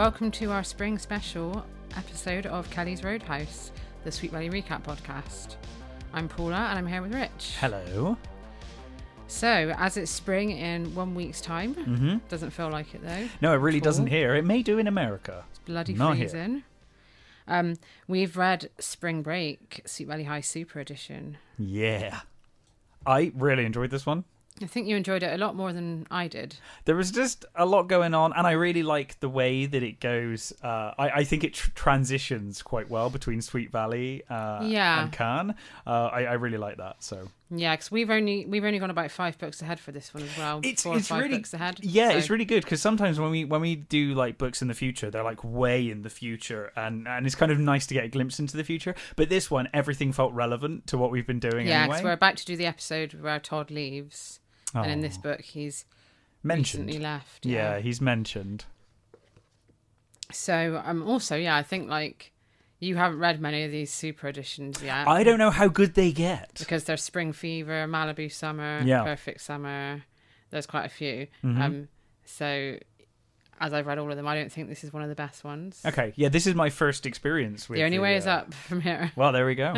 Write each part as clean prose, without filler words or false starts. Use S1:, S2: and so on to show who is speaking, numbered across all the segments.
S1: welcome to our spring special episode of Kelly's Roadhouse, the Sweet Valley Recap podcast. I'm Paula and I'm here with Rich.
S2: Hello.
S1: So, as it's spring in 1 week's time, doesn't feel like it though.
S2: No, it really doesn't here. It may do in America.
S1: It's bloody
S2: Not
S1: freezing. We've read Spring Break, Sweet Valley High Super Edition.
S2: Yeah. I really enjoyed this one.
S1: I think you enjoyed it a lot more than I did.
S2: There was just a lot going on, and I really like the way that it goes. I think it transitions quite well between Sweet Valley and Cannes. I really like that. So
S1: yeah, because we've only gone about 5 books ahead for this one as well.
S2: It's
S1: 4 or 5
S2: really,
S1: books ahead.
S2: Yeah,
S1: so.
S2: It's really good because sometimes when we do like books in the future, they're like way in the future, and it's kind of nice to get a glimpse into the future. But this one, everything felt relevant to what we've been doing.
S1: Yeah,
S2: anyway.
S1: because we're about to do the episode where Todd leaves. And in this book, he's
S2: mentioned.
S1: Recently left.
S2: Yeah, he's mentioned.
S1: So, also, yeah, I think, like, you haven't read many of these super editions yet.
S2: I don't know how good they get.
S1: Because there's Spring Fever, Malibu Summer, Perfect Summer. There's quite a few. So, as I've read all of them, I don't think this is one of the best ones.
S2: Okay, yeah, this is my first experience with
S1: the only way is up from here.
S2: Well, there we go.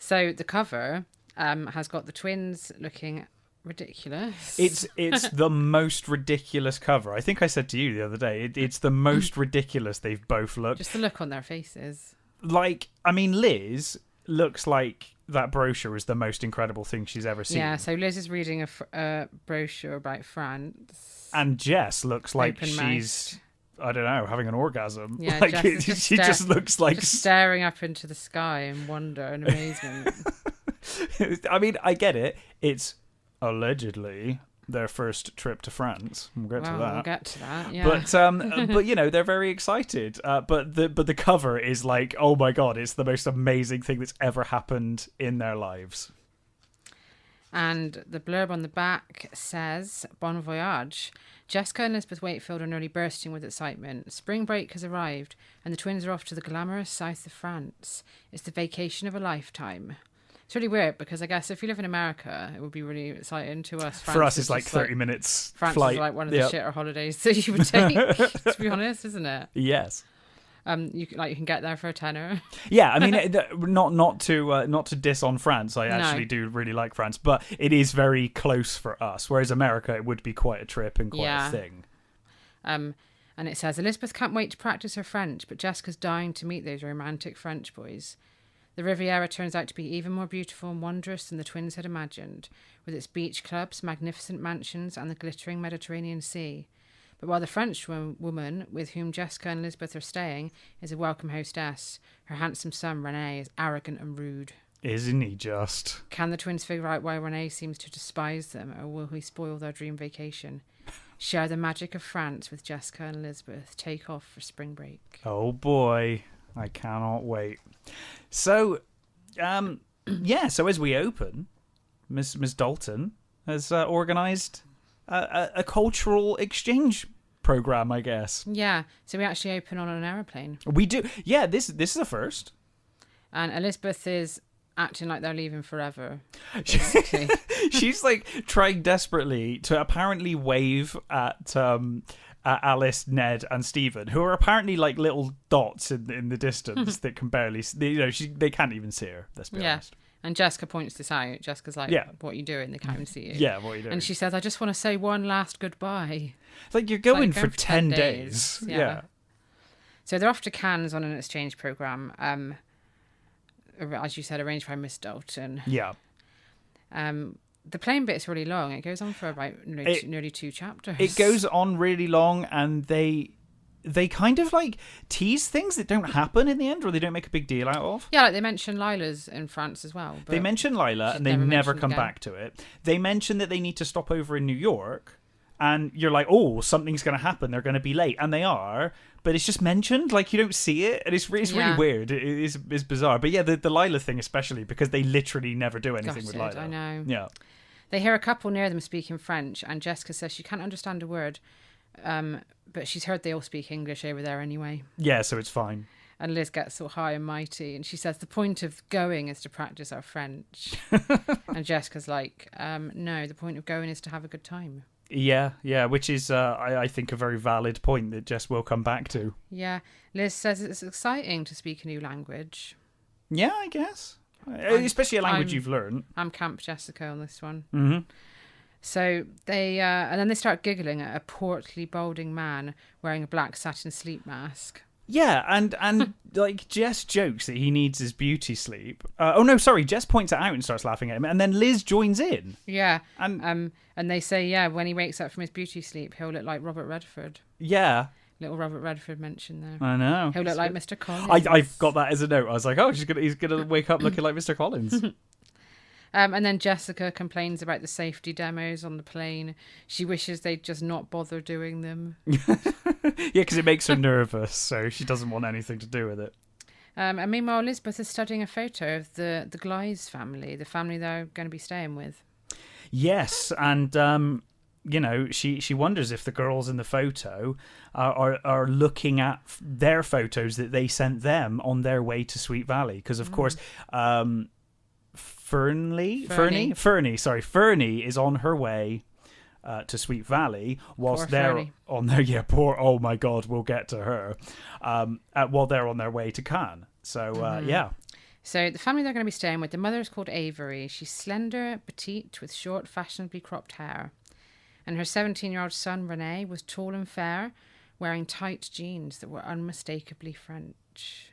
S1: So, the cover has got the twins looking ridiculous.
S2: It's the most ridiculous cover. I think I said to you the other day, it's the most ridiculous they've both looked.
S1: Just the look on their faces.
S2: Like, I mean, Liz looks like that brochure is the most incredible thing she's ever seen.
S1: Yeah, so Liz is reading a brochure about France.
S2: And Jess looks like she's, I don't know, having an orgasm. Yeah, like she just looks like...
S1: Just staring up into the sky in wonder and amazement.
S2: I mean, I get it. It's allegedly their first trip to France. We'll get to that. Yeah. But you know, they're very excited. But the cover is like, oh my god, it's the most amazing thing that's ever happened in their lives.
S1: And the blurb on the back says, Bon voyage. Jessica and Elizabeth Wakefield are nearly bursting with excitement. Spring break has arrived, and the twins are off to the glamorous south of France. It's the vacation of a lifetime. It's really weird because I guess if you live in America, it would be really exciting to us.
S2: France for us, it's like 30 minutes
S1: France
S2: flight.
S1: is like one of the shitter holidays that you would take, to be honest, isn't it?
S2: Yes.
S1: You can get there for a tenner.
S2: Yeah, I mean, not to diss on France. I actually do really like France, but it is very close for us. Whereas America, it would be quite a trip and quite a thing.
S1: And it says Elizabeth can't wait to practice her French, but Jessica's dying to meet those romantic French boys. The Riviera turns out to be even more beautiful and wondrous than the twins had imagined, with its beach clubs, magnificent mansions, and the glittering Mediterranean Sea. But while the French woman with whom Jessica and Elizabeth are staying is a welcome hostess, her handsome son René is arrogant and rude.
S2: Isn't he just?
S1: Can the twins figure out why René seems to despise them, or will he spoil their dream vacation? Share the magic of France with Jessica and Elizabeth. Take off for spring break.
S2: Oh boy, I cannot wait. So, so as we open, Miss Dalton has organised a cultural exchange program, I guess.
S1: Yeah, so we actually open on an aeroplane.
S2: We do. Yeah, this is a first.
S1: And Elizabeth is acting like they're leaving forever.
S2: She's like trying desperately to apparently wave at Alice, Ned, and Stephen, who are apparently like little dots in the distance that can barely, they can't even see her. Let's be honest.
S1: And Jessica points this out. Jessica's like, "What are you doing? They can't even see you."
S2: Yeah, what are you doing?
S1: And she says, "I just want to say one last goodbye."
S2: It's like you're going for 10 days. Yeah.
S1: So they're off to Cannes on an exchange program. As you said, arranged by Miss Dalton.
S2: Yeah.
S1: The plane bit's really long. It goes on for about nearly 2 chapters.
S2: It goes on really long, and they kind of like tease things that don't happen in the end, or they don't make a big deal out of.
S1: Yeah, like they mention Lila's in France as well.
S2: They mention Lila, and they never come back to it. They mention that they need to stop over in New York, and you're like, oh, something's going to happen. They're going to be late, and they are. But it's just mentioned, like you don't see it, and it's really weird. It's bizarre. But yeah, the Lila thing especially, because they literally never do anything with Lila.
S1: I know.
S2: Yeah.
S1: They hear a couple near them speaking French, and Jessica says she can't understand a word, but she's heard they all speak English over there anyway.
S2: Yeah, so it's fine.
S1: And Liz gets so high and mighty, and she says the point of going is to practice our French. And Jessica's like, no, the point of going is to have a good time.
S2: Yeah, which is, I think, a very valid point that Jess will come back to.
S1: Yeah. Liz says it's exciting to speak a new language.
S2: Yeah, I guess. Especially a language you've learned.
S1: I'm Camp Jessica on this one.
S2: Mm-hmm.
S1: So they, and then they start giggling at a portly, balding man wearing a black satin sleep mask.
S2: Yeah, and like Jess jokes that he needs his beauty sleep. Jess points it out and starts laughing at him, and then Liz joins in.
S1: Yeah, and they say, when he wakes up from his beauty sleep, he'll look like Robert Redford.
S2: Yeah.
S1: Little Robert Redford mentioned there.
S2: I know.
S1: He'll look like Mr. Collins.
S2: I've got that as a note. I was like, he's gonna wake up looking like Mr. Collins.
S1: And then Jessica complains about the safety demos on the plane. She wishes they'd just not bother doing them.
S2: Yeah, because it makes her nervous, so she doesn't want anything to do with it.
S1: And meanwhile, Elizabeth is studying a photo of the Glyes family, the family they're going to be staying with.
S2: Yes, and she wonders if the girls in the photo are looking at their photos that they sent them on their way to Sweet Valley, because of course. Fernie is on her way to Sweet Valley whilst they're on their oh my god, we'll get to her while they're on their way to Cannes. So
S1: So the family they're going to be staying with, the mother is called Avery. She's slender, petite, with short, fashionably cropped hair, and her 17-year-old son Rene was tall and fair, wearing tight jeans that were unmistakably French.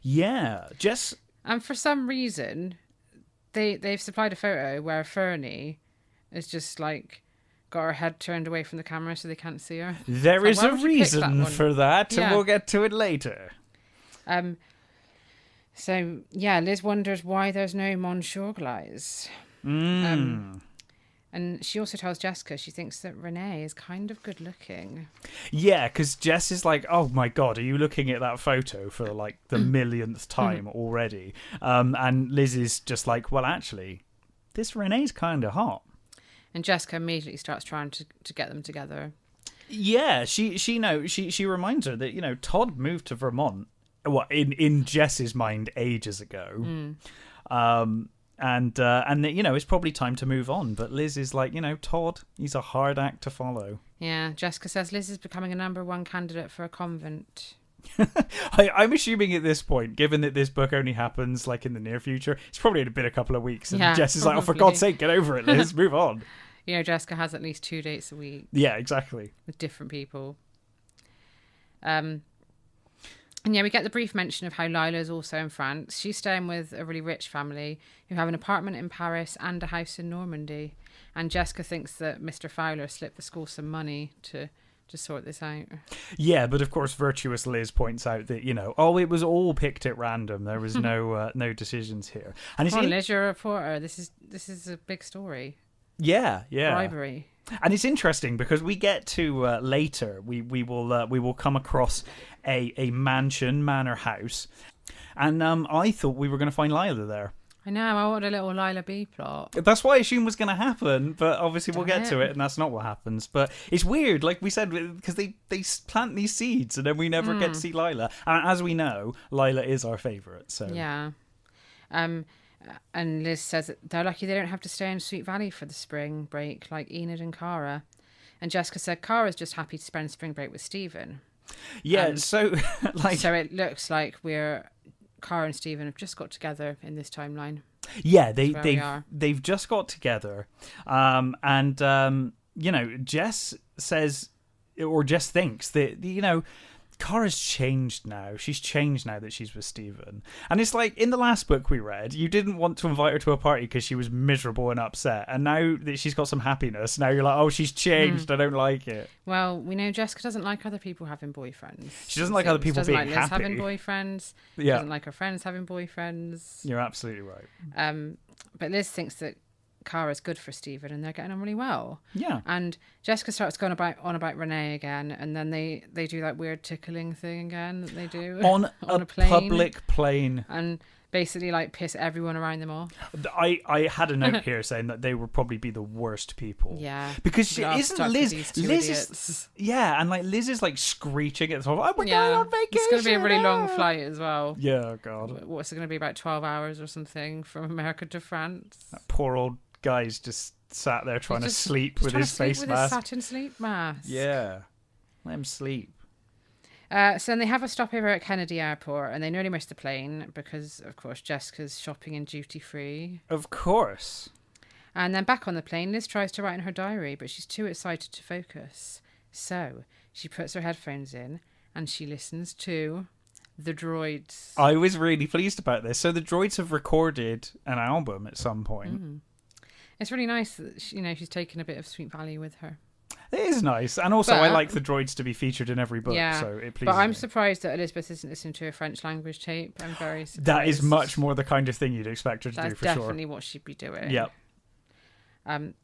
S2: Yeah, Jess.
S1: And for some reason, they've supplied a photo where Fernie is just like got her head turned away from the camera so they can't see her.
S2: There is a reason for that, and we'll get to it later.
S1: So Liz wonders why there's no Monsieur Glyes. And she also tells Jessica she thinks that Renee is kind of good looking. Yeah,
S2: because Jess is like, oh my god, are you looking at that photo for like the millionth time already? And Liz is just like, well, actually, this Renee's kind of hot.
S1: And Jessica immediately starts trying to get them together.
S2: Yeah, she reminds her that, Todd moved to Vermont, in Jess's mind ages ago. And it's probably time to move on. But Liz is like, Todd, he's a hard act to follow.
S1: Yeah, Jessica says Liz is becoming a #1 candidate for a convent.
S2: I'm assuming at this point, given that this book only happens like in the near future, it's probably been a couple of weeks. And Jess is like, oh, for God's sake, get over it, Liz, move on.
S1: Jessica has at least 2 dates a week.
S2: Yeah, exactly.
S1: With different people. And we get the brief mention of how Lila is also in France. She's staying with a really rich family who have an apartment in Paris and a house in Normandy. And Jessica thinks that Mr. Fowler slipped the school some money to sort this out. Yeah,
S2: but of course virtuous Liz points out that, it was all picked at random. There was no decisions here. And
S1: Come on, Liz, you're a reporter. This is a big story.
S2: Yeah.
S1: Bribery.
S2: And it's interesting because we get to later. We will come across a manor house, and I thought we were going to find Lila there.
S1: I know. I want a little Lila B plot.
S2: That's what I assumed was going to happen, but obviously we'll get to it, and that's not what happens. But it's weird, like we said, because they plant these seeds, and then we never get to see Lila. And as we know, Lila is our favourite. So
S1: yeah. And Liz says that they're lucky they don't have to stay in Sweet Valley for the spring break like Enid and Cara. And Jessica said Cara's just happy to spend spring break with Stephen.
S2: Yeah, so
S1: it looks like Cara and Stephen have just got together in this timeline.
S2: Yeah, they've just got together. Jess says, or Jess thinks that, Cara's changed now. She's changed now that she's with Stephen. And it's like, in the last book we read, you didn't want to invite her to a party because she was miserable and upset. And now that she's got some happiness, now you're like, oh, she's changed. I don't like it.
S1: Well, we know Jessica doesn't like other people having boyfriends.
S2: She doesn't like other people being happy.
S1: She doesn't like Liz having boyfriends. She doesn't like her friends having boyfriends.
S2: You're absolutely right.
S1: But Liz thinks that Cara's good for Stephen and they're getting on really well.
S2: Yeah.
S1: And Jessica starts going on about Renee again, and then they do that weird tickling thing again that they do
S2: on a plane, public plane,
S1: and basically like piss everyone around them off.
S2: I had a note here saying that they would probably be the worst people.
S1: Yeah.
S2: Because she isn't Liz. Liz is, yeah, and like Liz is like screeching at the top. Oh my god, on vacation.
S1: It's going to be a really long flight as well.
S2: Yeah, oh god.
S1: What's it going to be, about 12 hours or something from America to France?
S2: That poor old guy's just sat there trying to sleep with
S1: trying
S2: his
S1: to sleep
S2: face
S1: with
S2: mask.
S1: His satin sleep mask.
S2: Yeah. Let him sleep.
S1: So then they have a stopover at Kennedy Airport, and they nearly miss the plane because, of course, Jessica's shopping in duty free.
S2: Of course.
S1: And then back on the plane, Liz tries to write in her diary, but she's too excited to focus. So she puts her headphones in and she listens to the Droids.
S2: I was really pleased about this. So the Droids have recorded an album at some point.
S1: Mm. It's really nice that she's taken a bit of Sweet Valley with her.
S2: It is nice. And also, I like the Droids to be featured in every book, so it pleases me.
S1: But I'm surprised that Elizabeth isn't listening to a French language tape. I'm very surprised.
S2: That is much more the kind of thing you'd expect her to do, for sure.
S1: That's definitely what she'd be doing.
S2: Yep.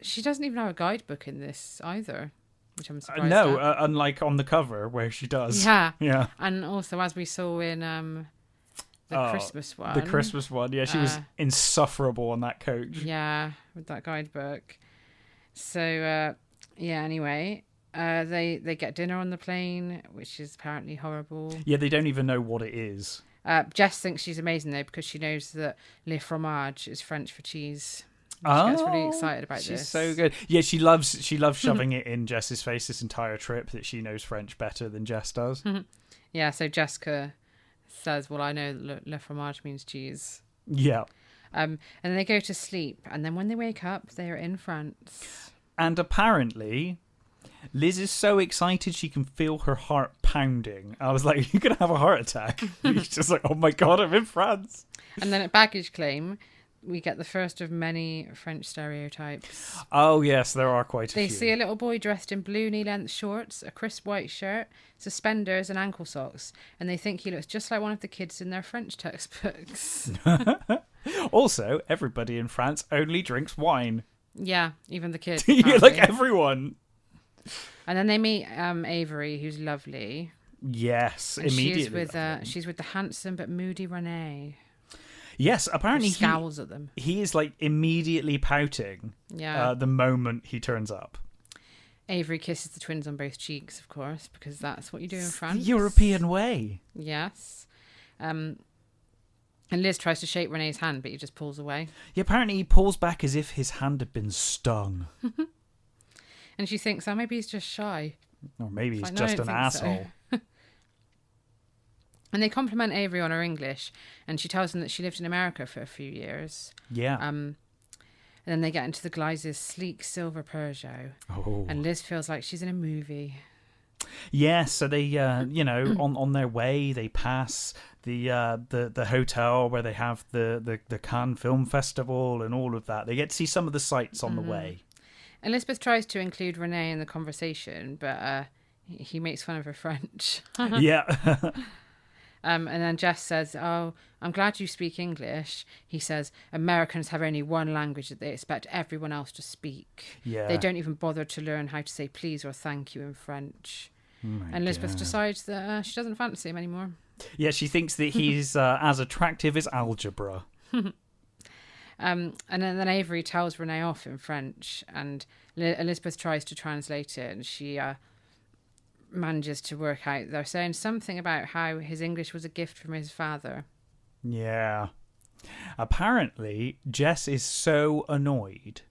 S1: She doesn't even have a guidebook in this either, which I'm surprised
S2: No,
S1: at.
S2: unlike on the cover where she does.
S1: Yeah.
S2: Yeah.
S1: And also, as we saw in the Christmas one.
S2: The Christmas one, yeah. She was insufferable on that coach.
S1: Yeah, with that guidebook. So, anyway, they get dinner on the plane, which is apparently horrible.
S2: Yeah, they don't even know what it is.
S1: Jess thinks she's amazing, though, because she knows that le fromage is French for cheese. She gets really excited about this.
S2: She's so good. Yeah, she loves shoving it in Jess's face this entire trip that she knows French better than Jess does.
S1: Yeah, so Jessica says, well, I know le fromage means cheese.
S2: Yeah.
S1: And then they go to sleep, and then when they wake up, they are in France.
S2: And apparently, Liz is so excited she can feel her heart pounding. I was like, you're going to have a heart attack. She's just like, oh my God, I'm in France.
S1: And then at baggage claim, we get the first of many French stereotypes.
S2: Oh, yes, there are quite a few.
S1: They see a little boy dressed in blue knee-length shorts, a crisp white shirt, suspenders and ankle socks, and they think he looks just like one of the kids in their French textbooks.
S2: Also, everybody in France only drinks wine.
S1: Yeah, even the kids.
S2: Yeah, like everyone.
S1: And then they meet Avery, who's lovely.
S2: Yes,
S1: and
S2: immediately.
S1: She's with the handsome but moody Renee.
S2: Yes, apparently
S1: he scowls at them.
S2: He is like immediately pouting.
S1: Yeah.
S2: The moment he turns up.
S1: Avery kisses the twins on both cheeks, of course, because that's what you do in France.
S2: The European way.
S1: Yes. And Liz tries to shake Renee's hand, but he just pulls away.
S2: Yeah, apparently he pulls back as if his hand had been stung.
S1: And she thinks, oh, maybe he's just shy.
S2: Or maybe he's just an asshole.
S1: So. And they compliment Avery on her English, and she tells them that she lived in America for a few years.
S2: Yeah.
S1: And then they get into the Glyze's sleek silver Peugeot.
S2: Oh.
S1: And Liz feels like she's in a movie.
S2: Yeah, so they, on their way, they pass the hotel where they have the Cannes Film Festival and all of that. They get to see some of the sights on the way.
S1: Elizabeth tries to include Renee in the conversation, but he makes fun of her French.
S2: Yeah.
S1: And then Jess says, oh, I'm glad you speak English. He says, Americans have only one language that they expect everyone else to speak.
S2: Yeah.
S1: They don't even bother to learn how to say please or thank you in French. And Elizabeth decides that she doesn't fancy him anymore.
S2: Yeah, she thinks that he's as attractive as algebra.
S1: And then Avery tells Renee off in French, and Elizabeth tries to translate it, and she manages to work out. They're saying something about how his English was a gift from his father.
S2: Yeah. Apparently, Jess is so annoyed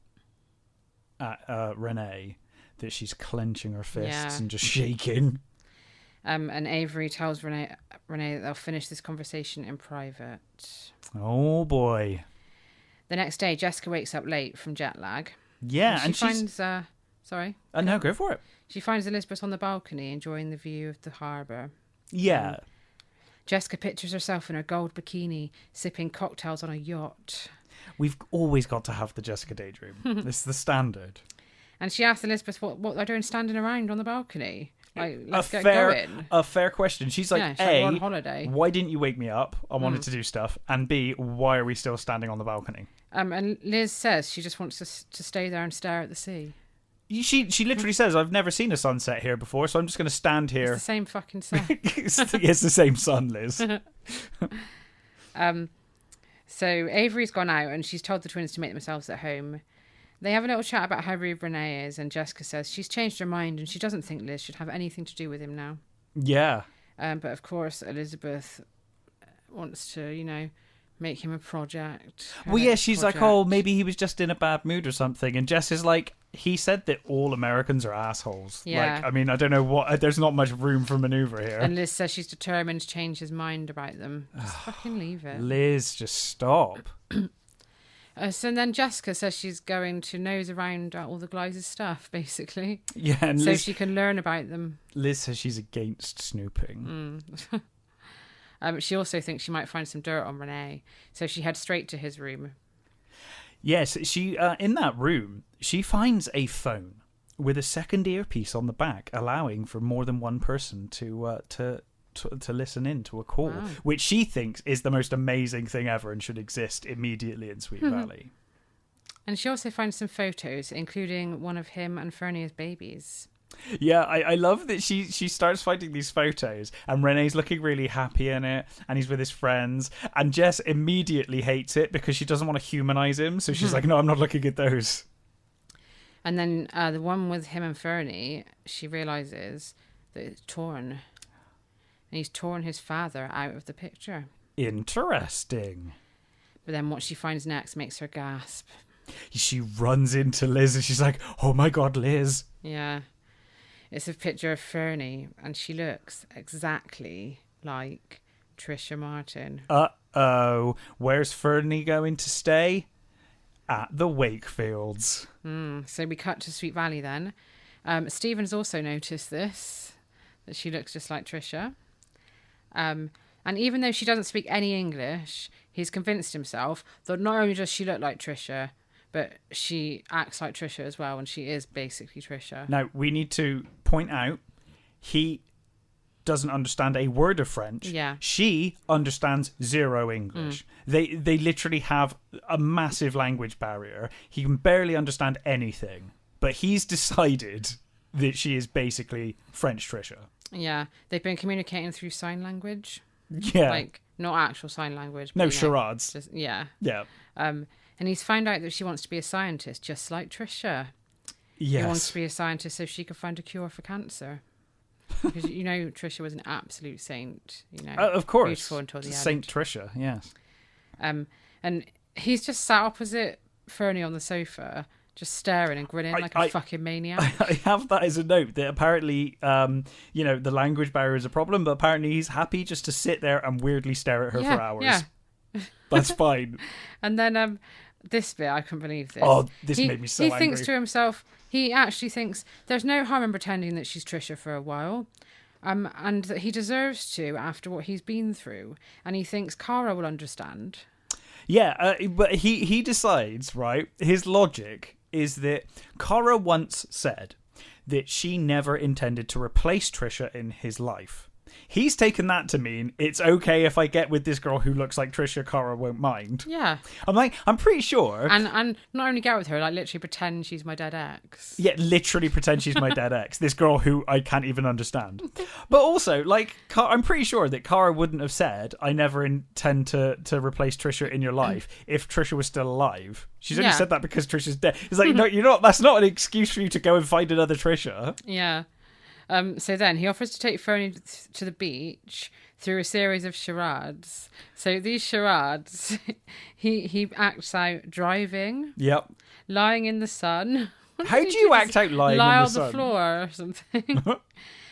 S2: at Renee that she's clenching her fists and just shaking.
S1: And Avery tells Renee that they'll finish this conversation in private.
S2: Oh, boy.
S1: The next day, Jessica wakes up late from jet lag.
S2: Yeah,
S1: and she finds... sorry?
S2: No, go for it.
S1: She finds Elizabeth on the balcony enjoying the view of the harbour.
S2: Yeah.
S1: Jessica pictures herself in her gold bikini, sipping cocktails on a yacht.
S2: We've always got to have the Jessica daydream. It's the standard.
S1: And she asks Elizabeth what they're doing standing around on the balcony. Like, let's get going.
S2: A fair question. She's like,
S1: she's
S2: A,
S1: on holiday.
S2: Why didn't you wake me up? I wanted to do stuff. And B, why are we still standing on the balcony?
S1: And Liz says she just wants to stay there and stare at the sea.
S2: She literally says, I've never seen a sunset here before, so I'm just going to stand here.
S1: It's the same fucking sun.
S2: It's the same sun, Liz.
S1: So Avery's gone out and she's told the twins to make themselves at home. They have a little chat about how rude Renee is, and Jessica says she's changed her mind and she doesn't think Liz should have anything to do with him now.
S2: Yeah.
S1: But of course, Elizabeth wants to, make him a project.
S2: Well, yeah, she's like, oh, maybe he was just in a bad mood or something. And Jess is like, he said that all Americans are assholes.
S1: Yeah.
S2: Like, I mean, I don't know what, there's not much room for maneuver here.
S1: And Liz says she's determined to change his mind about them. Just fucking leave it.
S2: Liz, just stop.
S1: So then Jessica says she's going to nose around all the guys' stuff, basically.
S2: Yeah, and
S1: so
S2: Liz,
S1: she can learn about them.
S2: Liz says she's against snooping.
S1: She also thinks she might find some dirt on Renee, so she heads straight to his room.
S2: Yes, she in that room, she finds a phone with a second earpiece on the back, allowing for more than one person to listen in to a call, which she thinks is the most amazing thing ever and should exist immediately in Sweet Valley.
S1: And she also finds some photos, including one of him and Fernie as babies.
S2: Yeah, I love that she starts finding these photos and Renee's looking really happy in it and he's with his friends and Jess immediately hates it because she doesn't want to humanize him, so she's like, no, I'm not looking at those.
S1: And then the one with him and Fernie, she realizes that it's torn. And he's torn his father out of the picture.
S2: Interesting.
S1: But then what she finds next makes her gasp.
S2: She runs into Liz and she's like, oh my God, Liz.
S1: Yeah. It's a picture of Fernie, and she looks exactly like Trisha Martin.
S2: Uh-oh. Where's Fernie going to stay? At the Wakefields.
S1: So we cut to Sweet Valley then. Stephen's also noticed this, that she looks just like Trisha. And even though she doesn't speak any English, he's convinced himself that not only does she look like Trisha, but she acts like Trisha as well, and she is basically Trisha.
S2: Now, we need to point out, he doesn't understand a word of French.
S1: Yeah.
S2: She understands zero English. They literally have a massive language barrier. He can barely understand anything. But he's decided that she is basically French Trisha.
S1: Yeah. They've been communicating through sign language.
S2: Yeah.
S1: Like, not actual sign language.
S2: No,
S1: but,
S2: charades.
S1: Just, yeah.
S2: Yeah.
S1: And he's found out that she wants to be a scientist, just like Trisha.
S2: Yes.
S1: He wants to be a scientist so she can find a cure for cancer. Because, Trisha was an absolute saint.
S2: Of course.
S1: Beautiful until the
S2: Saint
S1: end.
S2: Trisha, yes.
S1: And he's just sat opposite Fernie on the sofa, just staring and grinning like a fucking maniac.
S2: I have that as a note that apparently, the language barrier is a problem, but apparently he's happy just to sit there and weirdly stare at her for hours.
S1: Yeah.
S2: That's fine.
S1: And then this bit, I couldn't believe this.
S2: Oh, this made me so angry.
S1: He thinks to himself, he actually thinks there's no harm in pretending that she's Trisha for a while. And that he deserves to after what he's been through. And he thinks Cara will understand.
S2: Yeah, but he decides, right, his logic is that Cara once said that she never intended to replace Trisha in his life. He's taken that to mean it's okay if I get with this girl who looks like Trisha, Cara won't mind.
S1: Yeah.
S2: I'm pretty sure.
S1: And not only get with her, like literally pretend she's my dead ex.
S2: Yeah, literally pretend she's my dead ex. This girl who I can't even understand. But also, I'm pretty sure that Cara wouldn't have said, I never intend to replace Trisha in your life if Trisha was still alive. She's only said that because Trisha's dead. It's like, no, you're not. That's not an excuse for you to go and find another Trisha.
S1: Yeah. So then he offers to take Fernie to the beach through a series of charades. So these charades, he acts out driving.
S2: Yep.
S1: Lying in the sun.
S2: How do you act out lying in the sun?
S1: Lie on the floor or something.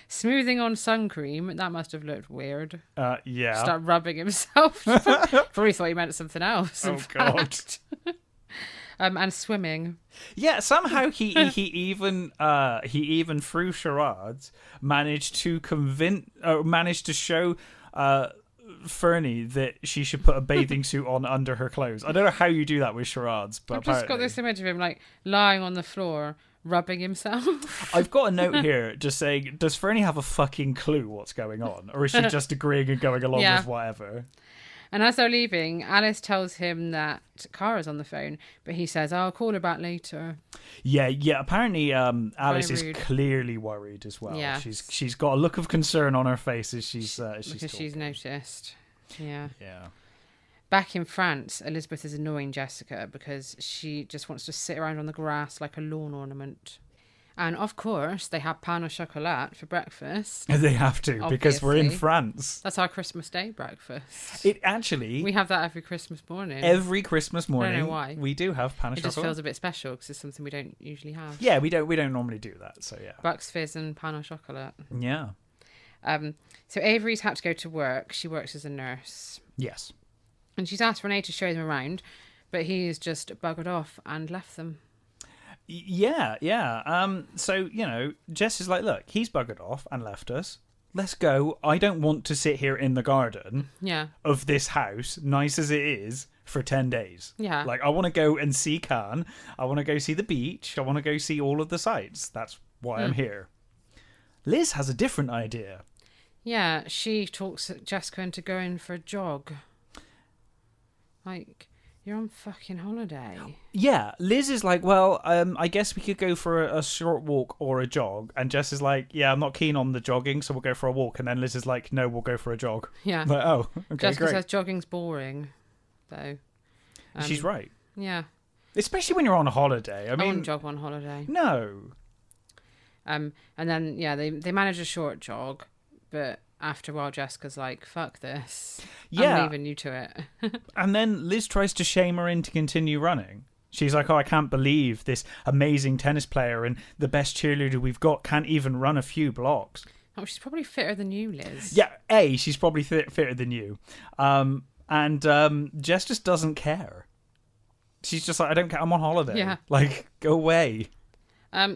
S1: Smoothing on sun cream. That must have looked weird.
S2: Yeah.
S1: Start rubbing himself. Probably thought he meant something else.
S2: Oh, God.
S1: And swimming.
S2: Yeah, somehow he even through charades managed to show Fernie that she should put a bathing suit on under her clothes. I don't know how you do that with charades, but
S1: I've just got this image of him like lying on the floor rubbing himself.
S2: I've got a note here just saying, does Fernie have a fucking clue what's going on, or is she just agreeing and going along with whatever?
S1: And as they're leaving, Alice tells him that Cara's on the phone, but he says, I'll call her back later.
S2: Yeah. Apparently, Alice is clearly worried as well.
S1: Yeah.
S2: She's got a look of concern on her face as she's
S1: because she's noticed. Yeah.
S2: Yeah.
S1: Back in France, Elizabeth is annoying Jessica because she just wants to sit around on the grass like a lawn ornament. And of course, they have pain au chocolat for breakfast.
S2: They have to, because we're in
S1: Obviously.
S2: France.
S1: That's our Christmas Day breakfast.
S2: It actually...
S1: We have that every Christmas morning.
S2: Every Christmas morning,
S1: I don't know why.
S2: we do have pain au
S1: It just
S2: chocolat.
S1: feels a bit special because it's something we don't usually have.
S2: Yeah, we don't normally do that, so yeah.
S1: Bucks Fizz and pain au chocolat.
S2: Yeah.
S1: So Avery's had to go to work. She works as a nurse.
S2: Yes.
S1: And she's asked Renee to show them around, but he's just buggered off and left them.
S2: Yeah. So, Jess is like, look, he's buggered off and left us. Let's go. I don't want to sit here in the garden of this house, nice as it is, for 10 days.
S1: Yeah.
S2: Like, I want to go and see Cannes. I want to go see the beach. I want to go see all of the sights. That's why I'm here. Liz has a different idea.
S1: Yeah, she talks Jessica into going for a jog. Like, you're on fucking holiday.
S2: Yeah, Liz is like, well, I guess we could go for a short walk or a jog. And Jess is like, yeah, I'm not keen on the jogging, so we'll go for a walk. And then Liz is like, no, we'll go for a jog.
S1: Yeah.
S2: I'm like, oh, okay,
S1: Jessica
S2: great.
S1: says jogging's boring, though.
S2: She's right.
S1: Yeah.
S2: Especially when you're on a holiday. I mean,
S1: wouldn't jog on holiday.
S2: No.
S1: And then, they manage a short jog, but after a while, Jessica's like, fuck this.
S2: Yeah.
S1: I'm leaving you to it.
S2: And then Liz tries to shame her in to continue running. She's like, oh, I can't believe this amazing tennis player and the best cheerleader we've got can't even run a few blocks.
S1: Oh, she's probably fitter than you, Liz.
S2: Yeah, she's probably fitter than you. And Jess just doesn't care. She's just like, I don't care, I'm on holiday.
S1: Yeah.
S2: Like, go away.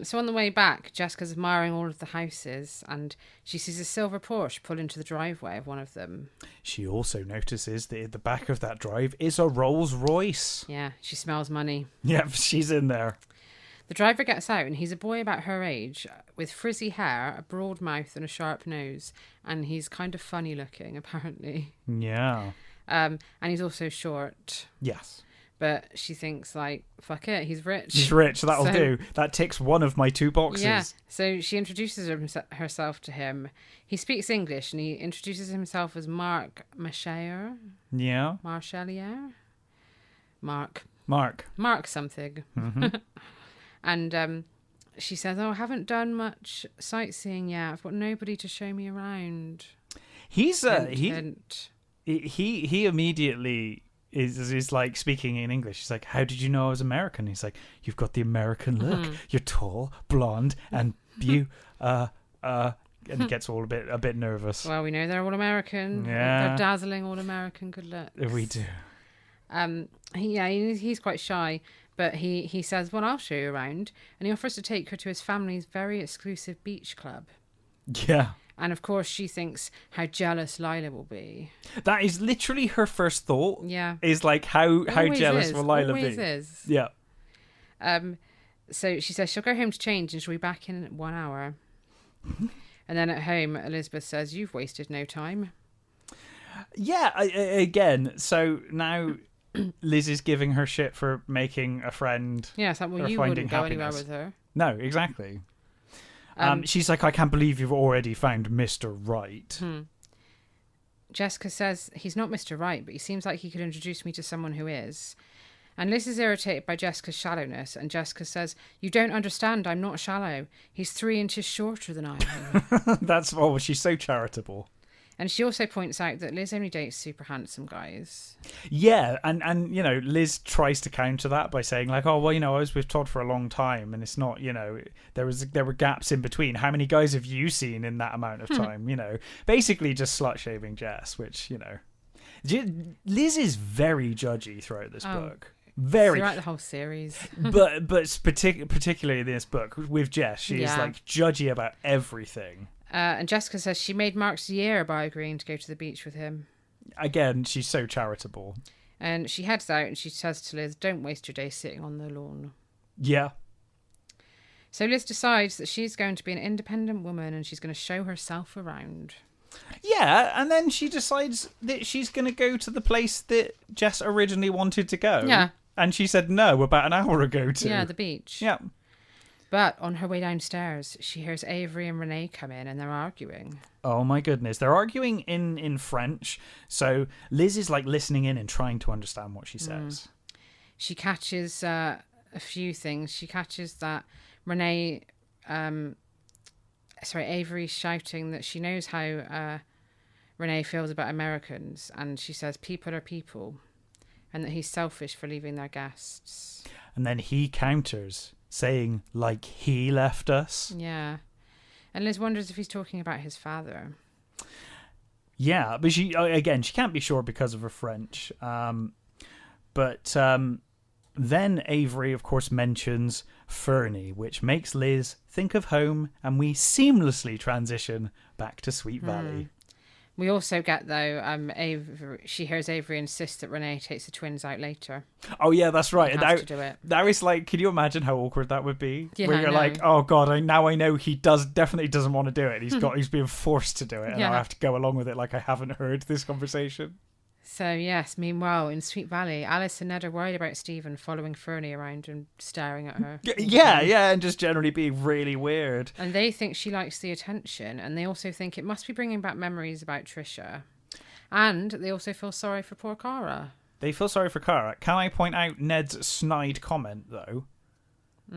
S1: So on the way back, Jessica's admiring all of the houses and she sees a silver Porsche pull into the driveway of one of them.
S2: She also notices that at the back of that drive is a Rolls Royce.
S1: Yeah, she smells money.
S2: Yeah, she's in there.
S1: The driver gets out and he's a boy about her age with frizzy hair, a broad mouth and a sharp nose. And he's kind of funny looking, apparently.
S2: Yeah.
S1: And he's also short.
S2: Yes.
S1: But she thinks, like, fuck it, he's rich.
S2: He's rich, that'll do. That ticks one of my 2 boxes.
S1: Yeah, so she introduces herself to him. He speaks English and he introduces himself as Mark Marchelier.
S2: Yeah.
S1: Marchelier? Mark something.
S2: Mm-hmm.
S1: And she says, oh, I haven't done much sightseeing yet. I've got nobody to show me around.
S2: He's
S1: Hint.
S2: he immediately is like speaking in English. He's like, how did you know I was American? He's like, you've got the American look. You're tall, blonde, and and he gets all a bit nervous.
S1: Well, we know they're all American.
S2: Yeah.
S1: They're dazzling all American. Good luck.
S2: We do.
S1: He's quite shy, but he says, well, I'll show you around. And he offers to take her to his family's very exclusive beach club.
S2: Yeah.
S1: And of course, she thinks how jealous Lila will be.
S2: That is literally her first thought.
S1: Yeah.
S2: Is like, how jealous will Lila
S1: Always
S2: be?
S1: is.
S2: Yeah.
S1: So she says she'll go home to change and she'll be back in 1 hour. And then at home, Elizabeth says, you've wasted no time.
S2: Yeah, again, so now Liz is giving her shit for making a friend.
S1: Yeah, it's like, well,
S2: or
S1: you
S2: finding
S1: wouldn't go
S2: happiness.
S1: anywhere with her.
S2: No, exactly. She's like, I can't believe you've already found Mr. Right.
S1: Jessica says he's not Mr. Right, but he seems like he could introduce me to someone who is. And Liz is irritated by Jessica's shallowness, and Jessica says, you don't understand, I'm not shallow. He's 3 inches shorter than I am.
S2: She's so charitable.
S1: And she also points out that Liz only dates super handsome guys.
S2: Yeah, and Liz tries to counter that by saying like, oh, well, I was with Todd for a long time, and it's not, there were gaps in between. How many guys have you seen in that amount of time? Basically just slut shaming Jess, which, Liz is very judgy throughout this book. Very
S1: throughout the whole series.
S2: but particularly in this book with Jess, she is like judgy about everything.
S1: And Jessica says she made Mark's year by agreeing to go to the beach with him.
S2: Again, she's so charitable.
S1: And she heads out and she says to Liz, don't waste your day sitting on the lawn.
S2: Yeah.
S1: So Liz decides that she's going to be an independent woman and she's going to show herself around.
S2: Yeah, and then she decides that she's going to go to the place that Jess originally wanted to go.
S1: Yeah.
S2: And she said no about an hour ago to.
S1: Yeah, the beach.
S2: Yeah.
S1: But on her way downstairs, she hears Avery and Renee come in and they're arguing.
S2: Oh my goodness. They're arguing in French. So Liz is like listening in and trying to understand what she says.
S1: She catches a few things. She catches that Renee Avery's shouting that she knows how Renee feels about Americans, and she says people are people, and that he's selfish for leaving their guests.
S2: And then he counters, saying, like he left us.
S1: Yeah. And Liz wonders if he's talking about his father.
S2: Yeah, but she can't be sure because of her French. But then Avery, of course, mentions Fernie, which makes Liz think of home, and we seamlessly transition back to Sweet Valley.
S1: We also get, though, she hears Avery insist that Renee takes the twins out later.
S2: Oh, yeah, that's right.
S1: Has to do it.
S2: That is like, can you imagine how awkward that would be?
S1: Yeah,
S2: where you're like, oh, God, I know he definitely doesn't want to do it. He's being forced to do it, and I have to go along with it like I haven't heard this conversation.
S1: So, yes, meanwhile, in Sweet Valley, Alice and Ned are worried about Stephen following Fernie around and staring at her.
S2: Yeah, and just generally being really weird.
S1: And they think she likes the attention, and they also think it must be bringing back memories about Trisha. And they also feel sorry for poor Cara.
S2: They feel sorry for Cara. Can I point out Ned's snide comment, though?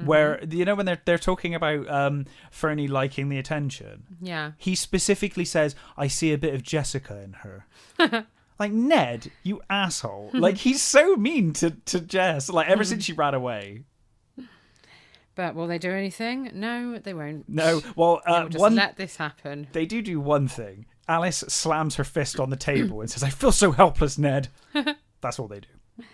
S2: Where, when they're talking about Fernie liking the attention, he specifically says, I see a bit of Jessica in her. Like, Ned, you asshole. Like, he's so mean to Jess, like, ever since she ran away.
S1: But will they do anything? No, they won't.
S2: No, well,
S1: just let this happen.
S2: They do one thing. Alice slams her fist on the table and says, I feel so helpless, Ned. That's all they do.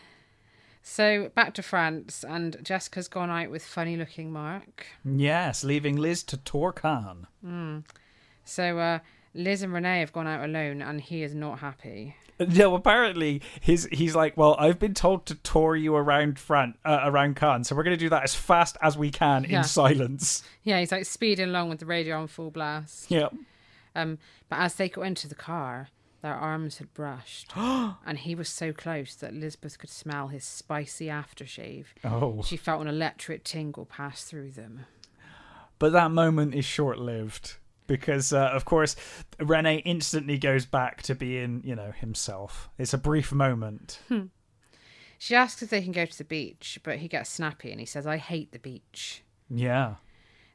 S1: So, back to France, and Jessica's gone out with funny-looking Mark.
S2: Yes, leaving Liz to tour Cannes.
S1: So, Liz and Renee have gone out alone, and he is not happy.
S2: No, apparently he's like, well, I've been told to tour you around around Cannes, so we're going to do that as fast as we can in silence.
S1: Yeah, he's like speeding along with the radio on full blast.
S2: Yeah.
S1: But as they got into the car, their arms had brushed, and he was so close that Elizabeth could smell his spicy aftershave.
S2: Oh.
S1: She felt an electric tingle pass through them.
S2: But that moment is short-lived. Because, of course, Renee instantly goes back to being, himself. It's a brief moment.
S1: She asks if they can go to the beach, but he gets snappy and he says, I hate the beach.
S2: Yeah.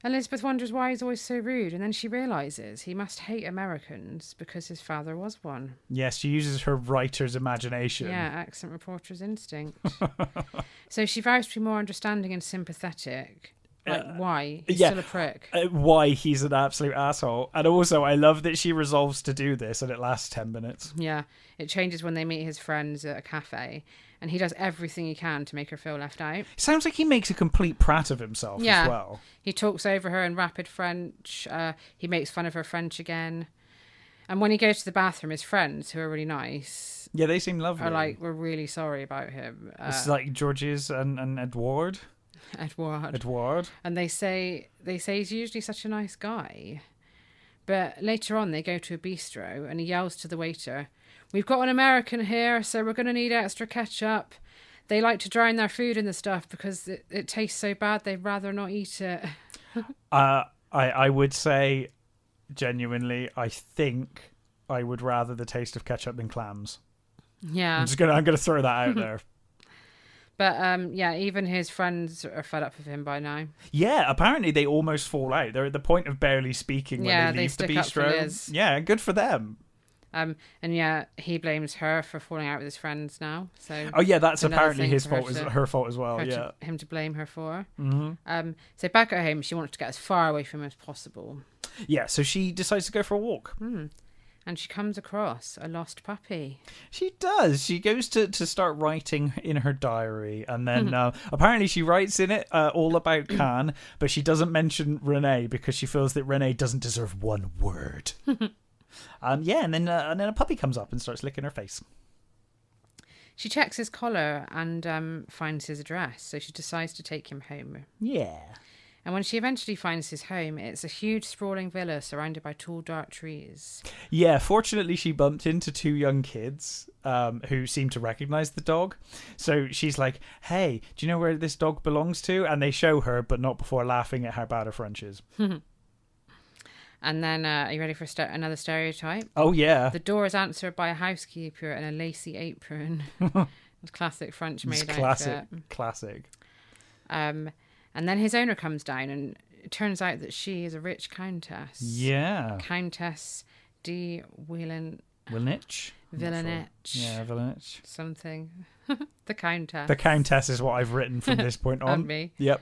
S1: Elizabeth wonders why he's always so rude, and then she realises he must hate Americans because his father was one.
S2: Yes, she uses her writer's imagination.
S1: Yeah, accent reporter's instinct. So she vows to be more understanding and sympathetic. Like, why? He's still a prick.
S2: Why he's an absolute asshole. And also, I love that she resolves to do this and it lasts 10 minutes.
S1: Yeah. It changes when they meet his friends at a cafe. And he does everything he can to make her feel left out.
S2: Sounds like he makes a complete prat of himself as well.
S1: He talks over her in rapid French. He makes fun of her French again. And when he goes to the bathroom, his friends, who are really nice...
S2: Yeah, they seem lovely.
S1: ...are like, we're really sorry about him.
S2: It's like Georges and Edward. Edward.
S1: And they say he's usually such a nice guy. But later on, they go to a bistro and he yells to the waiter, we've got an American here, so we're going to need extra ketchup. They like to drown their food in the stuff because it tastes so bad they'd rather not eat it.
S2: I would say, genuinely, I think I would rather the taste of ketchup than clams.
S1: Yeah.
S2: I'm gonna throw that out there.
S1: But, even his friends are fed up with him by now.
S2: Yeah, apparently they almost fall out. They're at the point of barely speaking when they leave the bistro. Yeah, good for them.
S1: He blames her for falling out with his friends now. So
S2: that's apparently her fault as well.
S1: Him to blame her for.
S2: Mm-hmm.
S1: So back at home, she wants to get as far away from him as possible.
S2: Yeah, so she decides to go for a walk.
S1: And she comes across a lost puppy.
S2: She does. She goes to start writing in her diary. And then apparently she writes in it all about Cannes. But she doesn't mention Renee because she feels that Renee doesn't deserve one word. And then a puppy comes up and starts licking her face.
S1: She checks his collar and finds his address. So she decides to take him home.
S2: Yeah.
S1: And when she eventually finds his home, it's a huge sprawling villa surrounded by tall, dark trees.
S2: Yeah, fortunately she bumped into two young kids who seem to recognise the dog. So she's like, hey, do you know where this dog belongs to? And they show her, but not before laughing at how bad her French is.
S1: And then, are you ready for another stereotype?
S2: Oh, yeah.
S1: The door is answered by a housekeeper in a lacy apron. It's classic French maid outfit.
S2: Classic.
S1: And then his owner comes down and it turns out that she is a rich countess.
S2: Yeah.
S1: Countess de
S2: Villanich?
S1: Villanich.
S2: Yeah, Villanich.
S1: Something. The Countess.
S2: The Countess is what I've written from this point on.
S1: And me.
S2: Yep.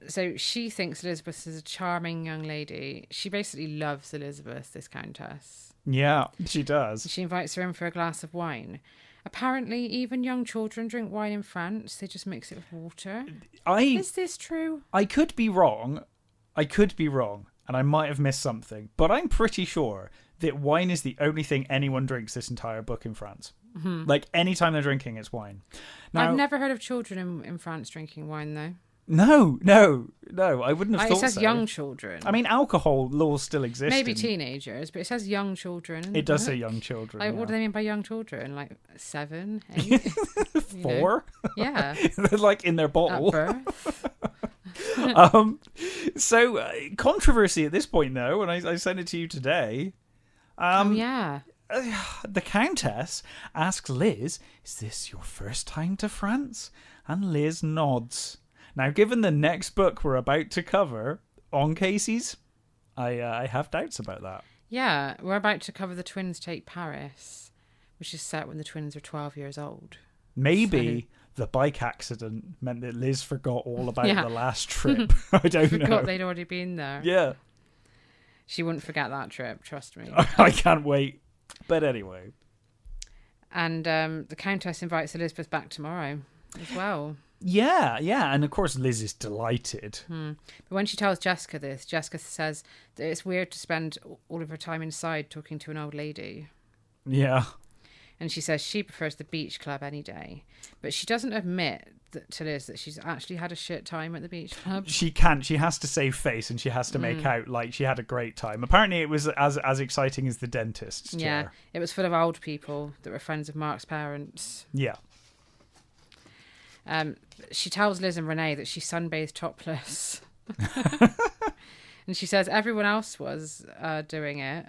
S1: So she thinks Elizabeth is a charming young lady. She basically loves Elizabeth, this Countess.
S2: Yeah, she does.
S1: She invites her in for a glass of wine. Apparently, even young children drink wine in France. They just mix it with water. Is this true?
S2: I could be wrong. And I might have missed something. But I'm pretty sure that wine is the only thing anyone drinks this entire book in France. Mm-hmm. Like, anytime they're drinking, it's wine. Now,
S1: I've never heard of children in France drinking wine, though.
S2: No, I wouldn't have thought so.
S1: It says young children.
S2: I mean, alcohol laws still exist.
S1: Maybe teenagers, but it says young children.
S2: It does say young children.
S1: Like, what do they mean by young children? Like 7, 8?
S2: 4?
S1: Yeah.
S2: They're like in their bottle.
S1: At birth.
S2: So, controversy at this point, though, and I sent it to you today.
S1: Yeah.
S2: The Countess asks Liz, "Is this your first time to France?" And Liz nods. Now, given the next book we're about to cover on Casey's, I have doubts about that.
S1: Yeah, we're about to cover The Twins Take Paris, which is set when the twins are 12 years old.
S2: Maybe the bike accident meant that Liz forgot all about the last trip. I don't know.
S1: Forgot they'd already been there.
S2: Yeah.
S1: She wouldn't forget that trip, trust me.
S2: I can't wait. But anyway.
S1: And the Countess invites Elizabeth back tomorrow as well.
S2: Yeah. And of course Liz is delighted.
S1: But when she tells Jessica this, Jessica says that it's weird to spend all of her time inside talking to an old lady.
S2: Yeah.
S1: And she says she prefers the beach club any day. But she doesn't admit to Liz that she's actually had a shit time at the beach club.
S2: She can't. She has to save face and she has to make out like she had a great time. Apparently it was as exciting as the dentist's chair.
S1: Yeah, it was full of old people that were friends of Mark's parents.
S2: Yeah.
S1: She tells Liz and Renee that she sunbathed topless. And she says everyone else was doing it.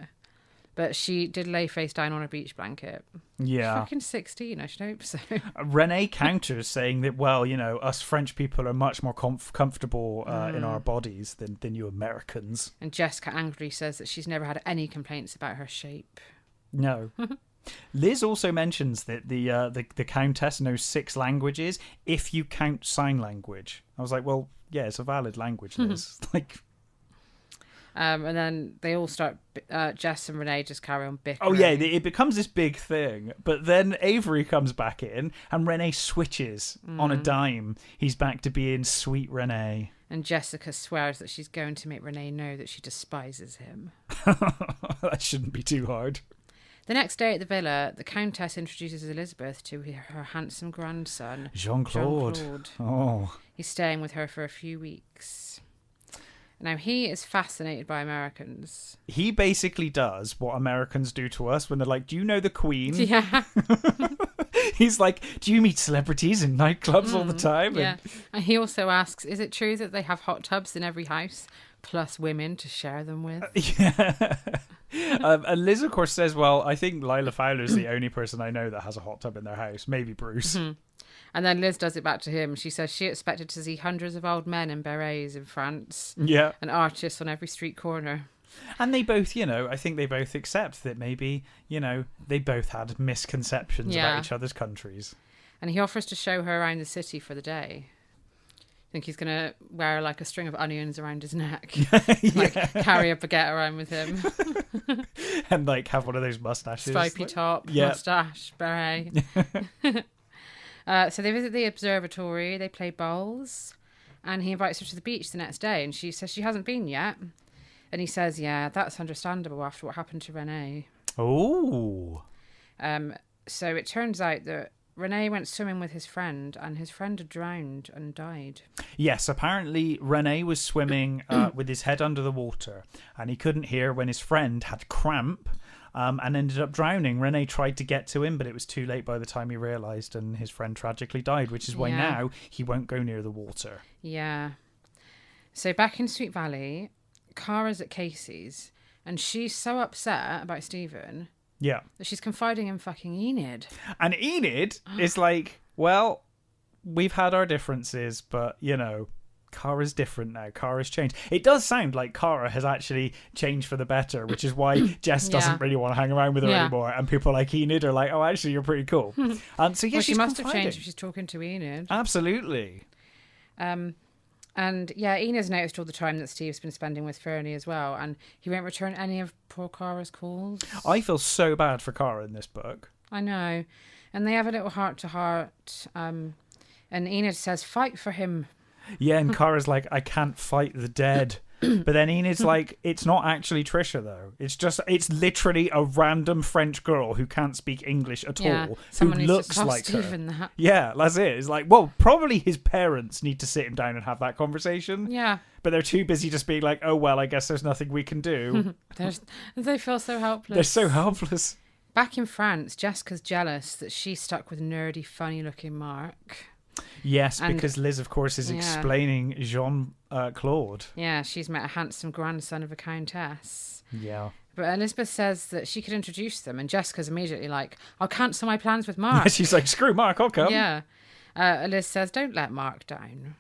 S1: But she did lay face down on a beach blanket.
S2: Yeah.
S1: She's fucking 16, I should hope so.
S2: Renee counters saying that, well, you know, us French people are much more comfortable in our bodies than you Americans.
S1: And Jessica angrily says that she's never had any complaints about her shape.
S2: No. Liz also mentions that the Countess knows 6 languages if you count sign language. I was like, well, yeah, it's a valid language, Liz.
S1: And then they all start, Jess and Renee just carry on bickering.
S2: Oh, yeah, it becomes this big thing. But then Avery comes back in and Renee switches on a dime. He's back to being sweet Renee.
S1: And Jessica swears that she's going to make Renee know that she despises him.
S2: That shouldn't be too hard.
S1: The next day at the villa, the Countess introduces Elizabeth to her handsome grandson,
S2: Jean-Claude. Oh.
S1: He's staying with her for a few weeks. Now, he is fascinated by Americans.
S2: He basically does what Americans do to us when they're like, do you know the Queen?
S1: Yeah.
S2: He's like, do you meet celebrities in nightclubs all the time?
S1: Yeah. And he also asks, is it true that they have hot tubs in every house, plus women to share them with?
S2: Yeah. And Liz, of course, says, well, I think Lila Fowler's the only person I know that has a hot tub in their house. Maybe Bruce. Mm-hmm.
S1: And then Liz does it back to him. She says she expected to see hundreds of old men in berets in France.
S2: Yeah.
S1: And artists on every street corner.
S2: And they both, I think they both accept that maybe, they both had misconceptions about each other's countries.
S1: And he offers to show her around the city for the day. I think he's going to wear like a string of onions around his neck. Carry a baguette around with him.
S2: And like have one of those mustaches.
S1: Stripy top, mustache, beret. So they visit the observatory, they play bowls, and he invites her to the beach the next day, and she says she hasn't been yet. And he says, yeah, that's understandable after what happened to Renee.
S2: Oh.
S1: So it turns out that Renee went swimming with his friend, and his friend had drowned and died. Yes,
S2: apparently Renee was swimming with his head under the water, and he couldn't hear when his friend had cramp. And ended up drowning. Renee tried to get to him, but it was too late by the time he realised, and his friend tragically died, which is why now he won't go near the water.
S1: Yeah. So back in Sweet Valley, Cara's at Casey's, and she's so upset about Stephen that she's confiding in fucking Enid.
S2: And Enid is like, well, we've had our differences, but, Cara's different now. Cara's changed. It does sound like Cara has actually changed for the better, which is why Jess doesn't really want to hang around with her anymore. And people like Enid are like, oh, actually, you're pretty cool. So yeah,
S1: she must have changed if she's talking to Enid.
S2: Absolutely.
S1: And yeah, Enid's noticed all the time that Steve's been spending with Fernie as well, and he won't return any of poor Cara's calls.
S2: I feel so bad for Cara in this book.
S1: I know. And they have a little heart-to-heart, and Enid says, fight for him.
S2: Yeah, and Cara's like, I can't fight the dead. But then Enid's like, it's not actually Trisha, though. It's literally a random French girl who can't speak English at all, who looks like
S1: Stephen
S2: her.
S1: That.
S2: Yeah, that's it. It's like, well, probably his parents need to sit him down and have that conversation.
S1: Yeah.
S2: But they're too busy just being like, oh, well, I guess there's nothing we can do.
S1: They feel so helpless.
S2: They're so helpless.
S1: Back in France, Jessica's jealous that she's stuck with nerdy, funny-looking Mark.
S2: Yes, because Liz, of course, is explaining Jean-Claude.
S1: Yeah, she's met a handsome grandson of a countess.
S2: Yeah.
S1: But Elizabeth says that she could introduce them, and Jessica's immediately like, I'll cancel my plans with Mark.
S2: She's like, screw Mark, I'll come.
S1: Yeah. Liz says, don't let Mark down.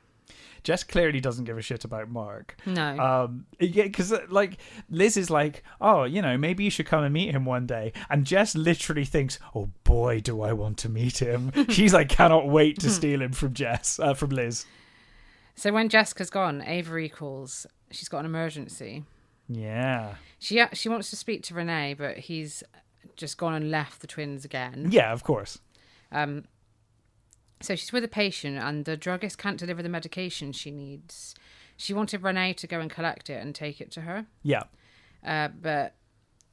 S2: Jess clearly doesn't give a shit about Mark.
S1: No.
S2: Yeah, because like Liz is like, oh, you know, maybe you should come and meet him one day. And Jess literally thinks, oh boy, do I want to meet him. She's like, cannot wait to steal him from from Liz.
S1: So when Jessica's gone, Avery calls. She's got an emergency.
S2: Yeah.
S1: She wants to speak to Renee, but he's just gone and left the twins again.
S2: Yeah, of course.
S1: So she's with a patient and the druggist can't deliver the medication she needs. She wanted Renee to go and collect it and take it to her.
S2: Yeah.
S1: But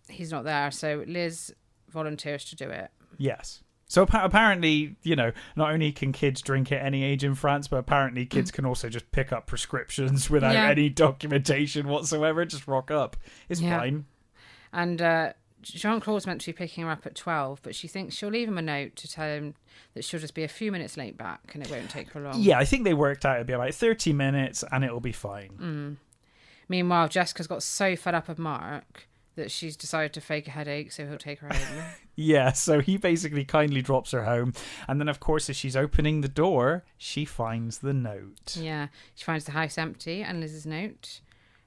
S1: he's not there, so Liz volunteers to do it.
S2: Yes. So apparently, you know, not only can kids drink at any age in France, but apparently kids can also just pick up prescriptions without any documentation whatsoever. Just rock up. It's fine. And
S1: Jean-Claude's meant to be picking her up at 12, but she thinks she'll leave him a note to tell him that she'll just be a few minutes late back and it won't take her long.
S2: Yeah, I think they worked out it'll be about 30 minutes and it'll be fine.
S1: Meanwhile, Jessica's got so fed up of Mark that she's decided to fake a headache so he'll take her home.
S2: Yeah, so he basically kindly drops her home. And then, of course, as she's opening the door, she finds the note.
S1: Yeah, she finds the house empty and Liz's note.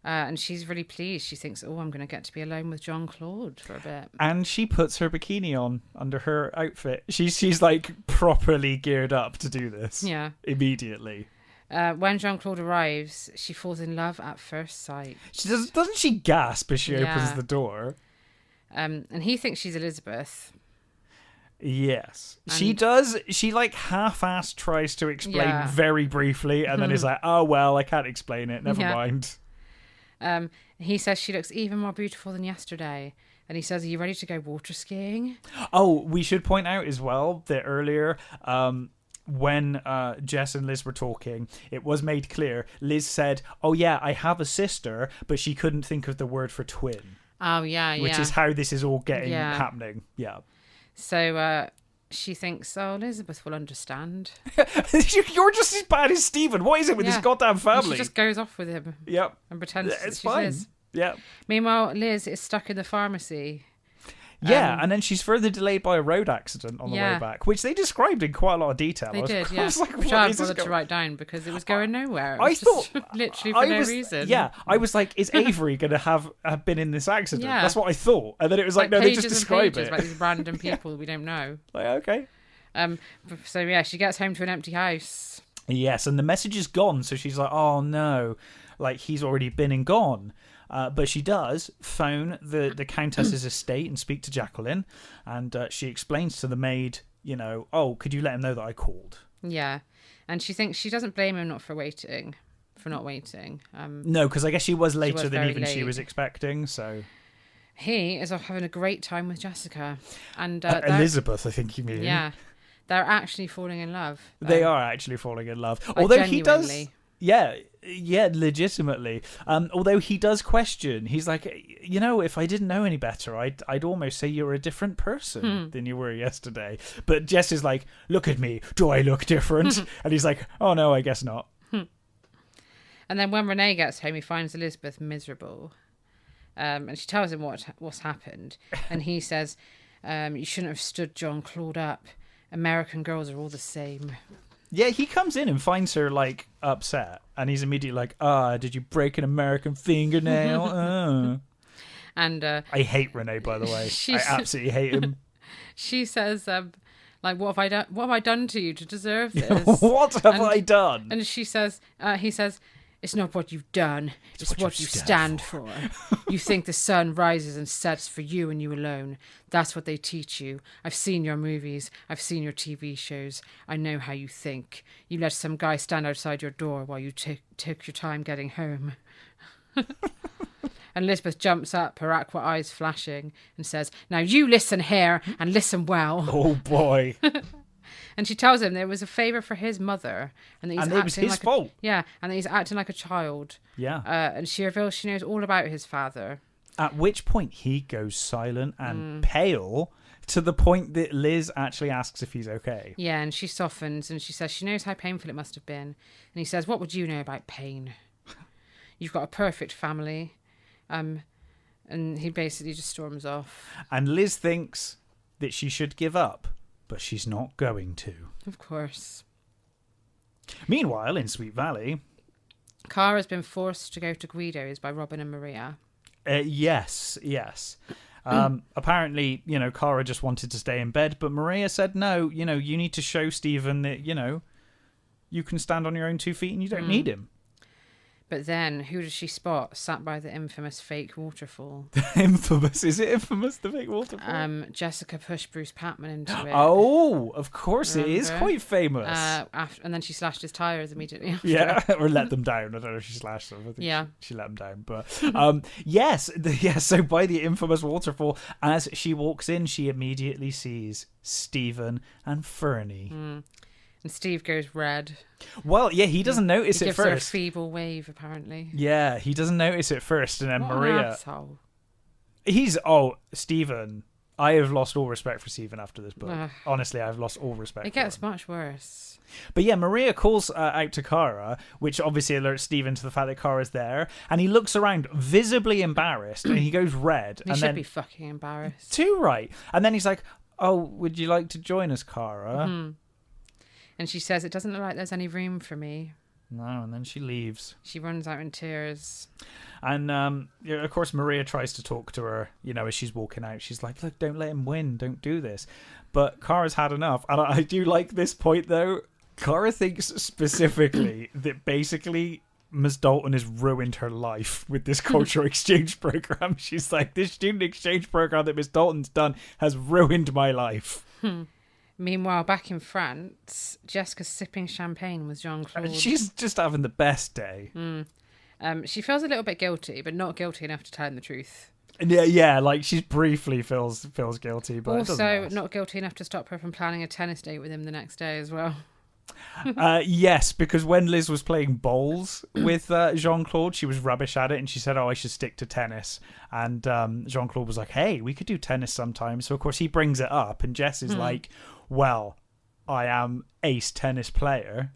S1: And she's really pleased. She thinks, oh, I'm going to get to be alone with Jean-Claude for a bit.
S2: And she puts her bikini on under her outfit. She's like properly geared up to do this.
S1: Yeah.
S2: Immediately.
S1: When Jean-Claude arrives, she falls in love at first sight.
S2: Doesn't she gasp as she opens the door?
S1: And he thinks she's Elizabeth.
S2: Yes. She does. She like half-assed tries to explain very briefly and then is like, oh, well, I can't explain it. Never mind.
S1: He says she looks even more beautiful than yesterday. And he says, are you ready to go water skiing?
S2: Oh, we should point out as well that earlier, when Jess and Liz were talking, it was made clear. Liz said, oh yeah, I have a sister, but she couldn't think of the word for twin.
S1: Oh, yeah,
S2: Which is how this is all happening. Yeah.
S1: So, she thinks, oh, Elizabeth will understand.
S2: You're just as bad as Stephen. What is it with this goddamn family?
S1: And she just goes off with him.
S2: Yep.
S1: And pretends
S2: it's
S1: she's
S2: fine.
S1: Liz.
S2: Yeah.
S1: Meanwhile, Liz is stuck in the pharmacy.
S2: Yeah, and then she's further delayed by a road accident on the way back, which they described in quite a lot of detail.
S1: They did, yeah.
S2: I was like,
S1: which I bothered to write down because it was going nowhere.
S2: I thought
S1: literally for no reason.
S2: Yeah, I was like, is Avery going to have been in this accident?
S1: Yeah.
S2: That's what I thought, and then it was like no, they just describe it
S1: about these random people we don't know.
S2: Like, okay.
S1: So yeah, she gets home to an empty house.
S2: Yes, and the message is gone, so she's like, oh no, like he's already been and gone. But she does phone the Countess's estate and speak to Jacqueline, and she explains to the maid, you know, oh, could you let him know that I called?
S1: Yeah, and she thinks she doesn't blame him for not waiting.
S2: No, because I guess she was later than even
S1: late.
S2: She was expecting, so...
S1: He is off having a great time with Jessica. And
S2: Elizabeth, I think you mean.
S1: Yeah, they're actually falling in love.
S2: They are actually falling in love.
S1: Like
S2: although
S1: genuinely.
S2: He does... Yeah, legitimately. Although he does question, he's like, you know, if I didn't know any better, I'd almost say you're a different person than you were yesterday. But Jess is like, look at me, do I look different? And he's like, oh no, I guess not.
S1: And then when Renee gets home, he finds Elizabeth miserable, and she tells him what's happened, and he says, you shouldn't have stood Jean-Claude up. American girls are all the same.
S2: Yeah, he comes in and finds her, like, upset. And he's immediately like, did you break an American fingernail?
S1: And
S2: I hate Renee, by the way. I absolutely hate him.
S1: She says, like, what have I done to you to deserve this?
S2: What have I done?
S1: And he says, it's not what you've done, it's what you stand for. You think the sun rises and sets for you and you alone. That's what they teach you. I've seen your movies. I've seen your TV shows. I know how you think. You let some guy stand outside your door while you took your time getting home. And Elizabeth jumps up, her aqua eyes flashing, and says, now you listen here and listen well.
S2: Oh, boy.
S1: And she tells him that it was a favour for his mother. And that
S2: it was his fault.
S1: And that he's acting like a child.
S2: Yeah.
S1: And she reveals she knows all about his father.
S2: At which point he goes silent and pale to the point that Liz actually asks if he's okay.
S1: Yeah, and she softens and she says she knows how painful it must have been. And he says, what would you know about pain? You've got a perfect family. And he basically just storms off. And
S2: Liz thinks that she should give up, but she's not going to.
S1: Of course.
S2: Meanwhile, in Sweet Valley,
S1: Cara's been forced to go to Guido's by Robin and Maria.
S2: Yes. Apparently, Cara just wanted to stay in bed, but Maria said, no, you need to show Stephen that, you can stand on your own 2 feet and you don't need him.
S1: But then, who does she spot sat by the infamous fake waterfall?
S2: Infamous? Is it infamous, the fake waterfall?
S1: Jessica pushed Bruce Patman into it.
S2: Oh, of course. Remember? It is quite famous.
S1: And then she slashed his tyres immediately after.
S2: Yeah, or let them down. I don't know if she slashed them. I think she let them down. But yes, so by the infamous waterfall, as she walks in, she immediately sees Stephen and Fernie.
S1: And Steve goes red.
S2: Well, yeah, he doesn't notice it first. He
S1: gives her a feeble wave, apparently.
S2: Yeah, he doesn't notice it first, and then
S1: what
S2: Maria.
S1: An asshole.
S2: Stephen. I have lost all respect for Stephen after this book. Honestly, I've lost all respect.
S1: It gets much worse.
S2: But yeah, Maria calls out to Cara, which obviously alerts Stephen to the fact that Cara's there, and he looks around visibly embarrassed, and he goes red.
S1: He should be fucking embarrassed.
S2: Too right. And then he's like, "Oh, would you like to join us, Cara?"
S1: Mm-hmm. And she says, it doesn't look like there's any room for me.
S2: No, and then she leaves.
S1: She runs out in tears.
S2: And, of course, Maria tries to talk to her, as she's walking out. She's like, look, don't let him win. Don't do this. But Cara's had enough. And I do like this point, though. Cara thinks specifically that basically Miss Dalton has ruined her life with this cultural exchange program. She's like, this student exchange program that Miss Dalton's done has ruined my life.
S1: Meanwhile, back in France, Jessica's sipping champagne with Jean-Claude.
S2: She's just having the best day.
S1: She feels a little bit guilty, but not guilty enough to tell him the truth.
S2: Yeah, like she briefly feels guilty, but
S1: also not guilty enough to stop her from planning a tennis date with him the next day as well.
S2: Yes, because when Liz was playing bowls with Jean-Claude, she was rubbish at it, and she said, I should stick to tennis. And Jean-Claude was like, hey, we could do tennis sometime. So, of course, he brings it up, and Jess is like, well, I am ace tennis player.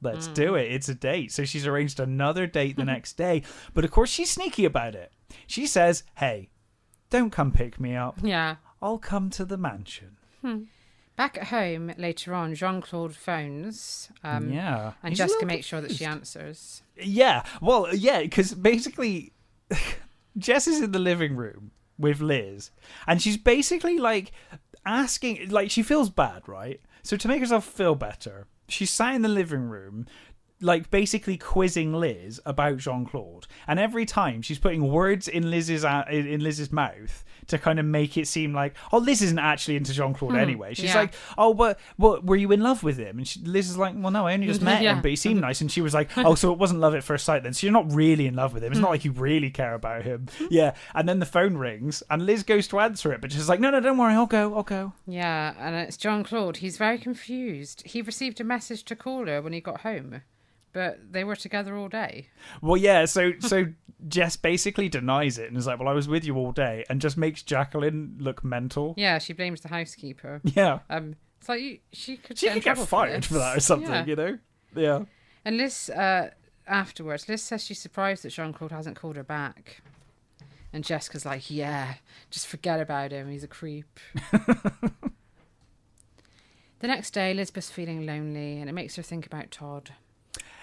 S2: Let's do it. It's a date. So she's arranged another date the next day. But, of course, she's sneaky about it. She says, hey, don't come pick me up.
S1: Yeah.
S2: I'll come to the mansion.
S1: Back at home later on, Jean-Claude phones. And Jessica makes sure that she answers.
S2: Yeah. Well, yeah, because basically Jess is in the living room with Liz, and she's basically like asking, like she feels bad, right? So to make herself feel better, she's sat in the living room, like basically quizzing Liz about Jean-Claude, and every time she's putting words in Liz's mouth to kind of make it seem like, oh, Liz isn't actually into Jean-Claude anyway. She's like, oh, but were you in love with him? And Liz is like, well, no, I only just met him, but he seemed nice. And she was like, oh, so it wasn't love at first sight then. So you're not really in love with him. It's not like you really care about him. Yeah. And then the phone rings and Liz goes to answer it, but she's like, no, don't worry, I'll go. Yeah,
S1: and it's Jean-Claude. He's very confused. He received a message to call her when he got home, but they were together all day.
S2: Well, yeah, so Jess basically denies it and is like, well, I was with you all day, and just makes Jacqueline look mental.
S1: Yeah, she blames the housekeeper.
S2: Yeah.
S1: It's like she could
S2: get fired for that or something, Yeah.
S1: And Liz, afterwards, Liz says she's surprised that Jean-Claude hasn't called her back. And Jessica's like, yeah, just forget about him. He's a creep. The next day, Elizabeth's feeling lonely, and it makes her think about Todd.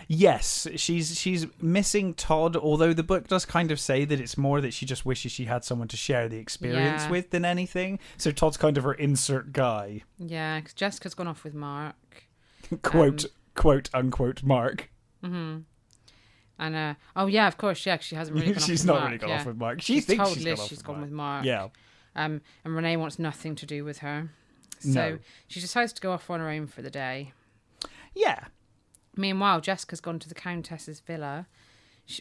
S2: Yes, she's missing Todd, although the book does kind of say that it's more that she just wishes she had someone to share the experience with than anything. So Todd's kind of her insert guy.
S1: Yeah, because Jessica's gone off with Mark.
S2: Quote, unquote, Mark.
S1: Mm-hmm. And, of course, she hasn't really gone off with Mark.
S2: She's not really gone off with Mark. She thinks
S1: told
S2: she's
S1: Liz
S2: gone off
S1: she's
S2: with
S1: gone
S2: Mark.
S1: with Mark.
S2: Yeah.
S1: And Renee wants nothing to do with her. So
S2: No.
S1: she decides to go off on her own for the day.
S2: Yeah.
S1: Meanwhile, Jessica's gone to the Countess's villa,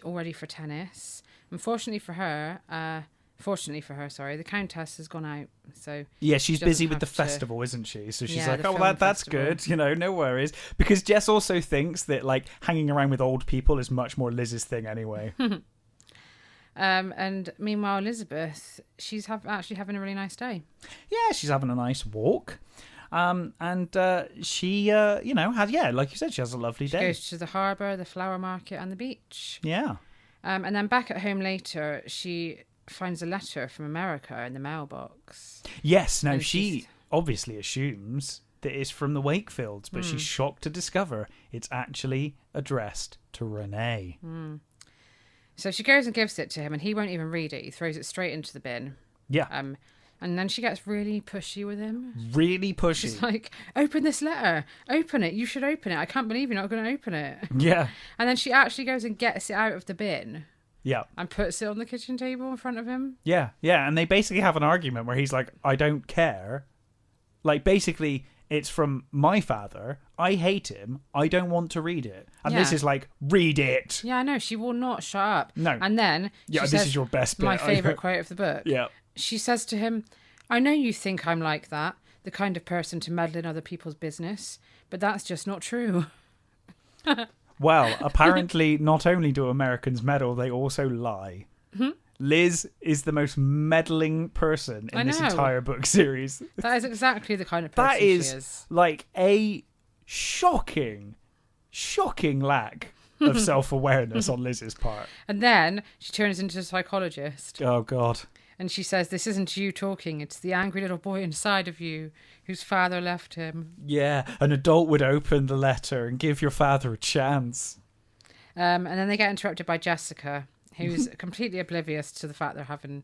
S1: all ready for tennis. Unfortunately for her, the Countess has gone out. So
S2: yeah, she's
S1: she
S2: busy with
S1: doesn't
S2: the
S1: have to-
S2: festival, isn't she? So she's
S1: Yeah,
S2: like,
S1: the
S2: oh,
S1: film
S2: that's
S1: festival.
S2: good. No worries. Because Jess also thinks that like hanging around with old people is much more Liz's thing anyway.
S1: And meanwhile, Elizabeth, she's actually having a really nice day.
S2: Yeah, she's having a nice walk. She, like you said, she has a lovely
S1: She
S2: day.
S1: goes to the harbour, the flower market, and the beach.
S2: Yeah.
S1: And then back at home later, she finds a letter from America in the mailbox.
S2: Yes, now
S1: And
S2: she obviously assumes that it's from the Wakefields, but she's shocked to discover it's actually addressed to Renee.
S1: So she goes and gives it to him, and he won't even read it. He throws it straight into the bin.
S2: Yeah.
S1: And then she gets really pushy with him.
S2: Really pushy.
S1: She's like, open this letter. Open it. You should open it. I can't believe you're not going to open it.
S2: Yeah.
S1: And then she actually goes and gets it out of the bin
S2: Yeah.
S1: and puts it on the kitchen table in front of him.
S2: Yeah. Yeah. And they basically have an argument where he's like, I don't care. Like, basically, it's from my father. I hate him. I don't want to read it. And this
S1: Yeah.
S2: is like, read it.
S1: Yeah, I know. She will not shut up.
S2: No.
S1: And then
S2: Yeah,
S1: she
S2: this
S1: says,
S2: is your best bit.
S1: my favourite quote of the book.
S2: Yeah.
S1: She says to him, I know you think I'm like that, the kind of person to meddle in other people's business, but that's just not true.
S2: Well, apparently, not only do Americans meddle, they also lie. Liz is the most meddling person in this entire book series.
S1: That is exactly the kind of person
S2: That
S1: she
S2: is
S1: is.
S2: like a shocking lack of self-awareness on Liz's part.
S1: And then she turns into a psychologist.
S2: Oh, God.
S1: And she says, this isn't you talking, it's the angry little boy inside of you whose father left him.
S2: Yeah, an adult would open the letter and give your father a chance.
S1: And then they get interrupted by Jessica, who's completely oblivious to the fact they're having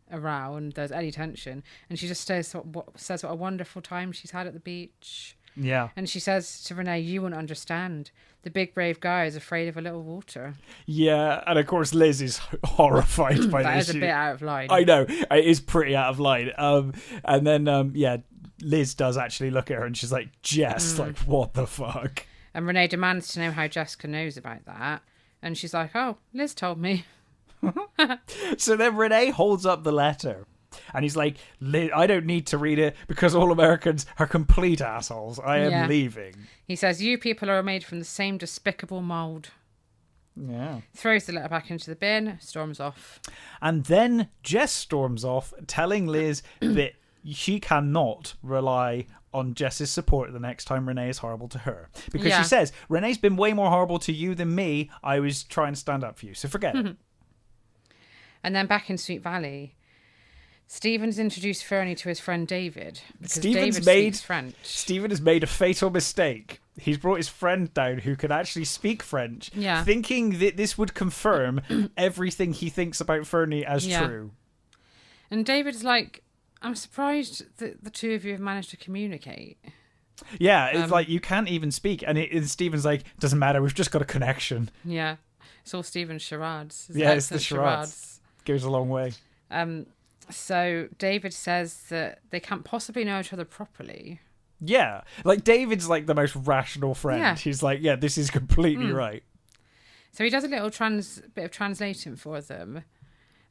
S1: a row and there's any tension. And she just says what a wonderful time she's had at the beach.
S2: Yeah.
S1: And she says to Renee, you won't understand. The big brave guy is afraid of a little water.
S2: Yeah, and of course Liz is horrified by
S1: That
S2: this.
S1: is a bit out of line.
S2: I know, it is pretty out of line. And then, Liz does actually look at her and she's like, Jess, like, what the fuck?
S1: And Renee demands to know how Jessica knows about that. And she's like, oh, Liz told me.
S2: So then Renee holds up the letter. And he's like, I don't need to read it because all Americans are complete assholes. I am leaving.
S1: He says, you people are made from the same despicable mould.
S2: Yeah.
S1: Throws the letter back into the bin, storms off.
S2: And then Jess storms off, telling Liz that she cannot rely on Jess's support the next time Renee is horrible to her. Because she says, Renee's been way more horrible to you than me. I was trying to stand up for you. So forget it.
S1: And then back in Sweet Valley, Stephen's introduced Fernie to his friend David. Because David speaks French.
S2: Stephen has made a fatal mistake. He's brought his friend down who can actually speak French, thinking that this would confirm everything he thinks about Fernie as true.
S1: And David's like, I'm surprised that the two of you have managed to communicate.
S2: Yeah, it's like you can't even speak. And Stephen's like, doesn't matter, we've just got a connection.
S1: Yeah, it's all Stephen's charades.
S2: It's the charades. Goes a long way.
S1: So David says that they can't possibly know each other properly.
S2: Yeah, like David's like the most rational friend.
S1: Yeah.
S2: He's like, yeah, this is completely right.
S1: So he does a little bit of translating for them.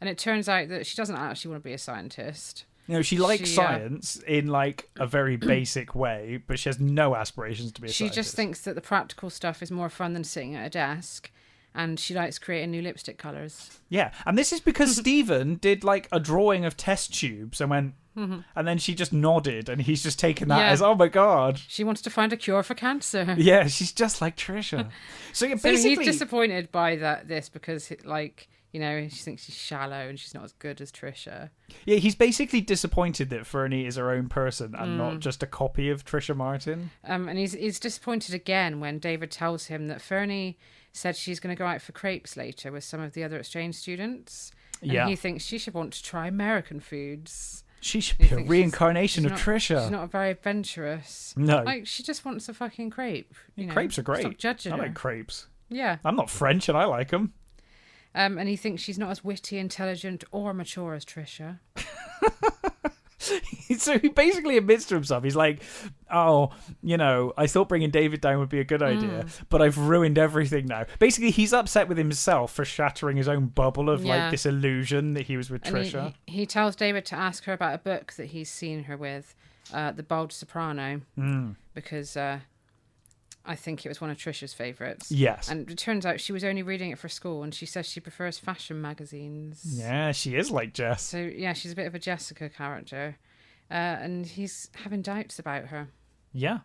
S1: And it turns out that she doesn't actually want to be a scientist.
S2: No, she likes science in like a very basic way, but she has no aspirations to be a scientist.
S1: She just thinks that the practical stuff is more fun than sitting at a desk. And she likes creating new lipstick colours.
S2: Yeah, and this is because Stephen did like a drawing of test tubes and went, and then she just nodded, and he's just taken that as, oh my god.
S1: She wants to find a cure for cancer.
S2: Yeah, she's just like Trisha. So yeah, basically,
S1: he's disappointed by this because You know, she thinks she's shallow and she's not as good as Trisha.
S2: Yeah, he's basically disappointed that Fernie is her own person and not just a copy of Trisha Martin.
S1: And he's disappointed again when David tells him that Fernie said she's going to go out for crepes later with some of the other exchange students. And he thinks she should want to try American foods.
S2: She should be a reincarnation of Trisha.
S1: She's not very adventurous.
S2: No.
S1: Like, she just wants a fucking crepe.
S2: Crepes are great.
S1: Stop judging her.
S2: I like crepes.
S1: Yeah.
S2: I'm not French and I like them.
S1: And he thinks she's not as witty, intelligent, or mature as Trisha.
S2: So he basically admits to himself, he's like, oh, you know, I thought bringing David down would be a good idea, but I've ruined everything now. Basically, he's upset with himself for shattering his own bubble of like this illusion that he was with Trisha.
S1: He tells David to ask her about a book that he's seen her with, The Bold Soprano, because I think it was one of Trisha's favourites.
S2: Yes.
S1: And it turns out she was only reading it for school, and she says she prefers fashion magazines.
S2: Yeah, she is like Jess.
S1: So, yeah, she's a bit of a Jessica character. And he's having doubts about her.
S2: Yeah.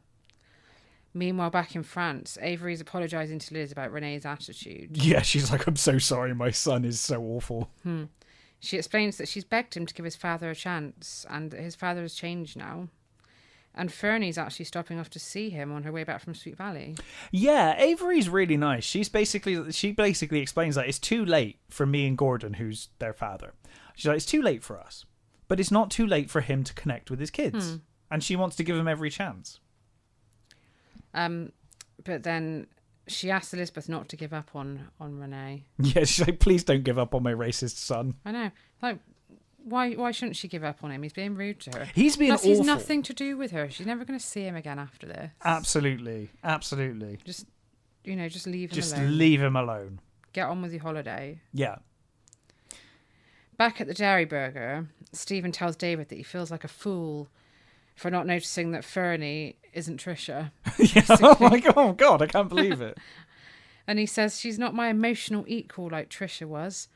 S1: Meanwhile, back in France, Avery's apologising to Liz about Renee's attitude.
S2: Yeah, she's like, I'm so sorry, my son is so awful.
S1: She explains that she's begged him to give his father a chance, and that his father has changed now. And Fernie's actually stopping off to see him on her way back from Sweet Valley.
S2: Yeah, Avery's really nice. She basically explains that it's too late for me and Gordon, who's their father. She's like, it's too late for us, but it's not too late for him to connect with his kids. And she wants to give him every chance.
S1: But then she asks Elizabeth not to give up on Renee.
S2: Yeah, she's like, please don't give up on my racist son.
S1: I know. Like, why shouldn't she give up on him? He's being rude to her.
S2: He's being awful.
S1: He's nothing to do with her. She's never going to see him again after this.
S2: Absolutely.
S1: Just leave him alone.
S2: Just leave him alone.
S1: Get on with your holiday.
S2: Yeah.
S1: Back at the Dairy Burger, Stephen tells David that he feels like a fool for not noticing that Fernie isn't Trisha.
S2: Yeah. Oh, God, I can't believe it.
S1: And he says she's not my emotional equal like Trisha was.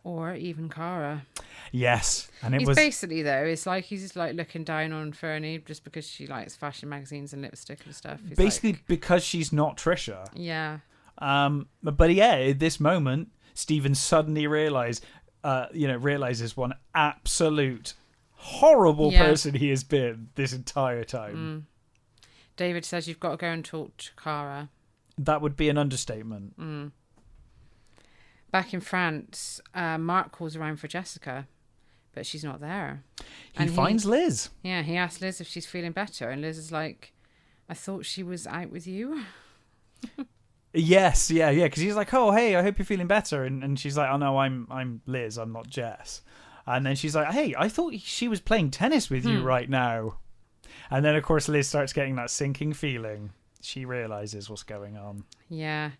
S1: Or even Cara.
S2: Yes. And
S1: he's basically, though, it's like he's like looking down on Fernie just because she likes fashion magazines and lipstick and stuff. He's
S2: basically because she's not Trisha.
S1: Yeah.
S2: But yeah, at this moment, Stephen suddenly realizes one absolute horrible person he has been this entire time.
S1: David says you've got to go and talk to Cara.
S2: That would be an understatement.
S1: Back in France, Mark calls around for Jessica, but she's not there.
S2: He finds Liz.
S1: Yeah, he asks Liz if she's feeling better, and Liz is like, I thought she was out with you.
S2: Yes, yeah, because he's like, oh, hey, I hope you're feeling better. And she's like, oh, no, I'm Liz, I'm not Jess. And then she's like, hey, I thought she was playing tennis with you right now. And then, of course, Liz starts getting that sinking feeling. She realises what's going on.
S1: Yeah.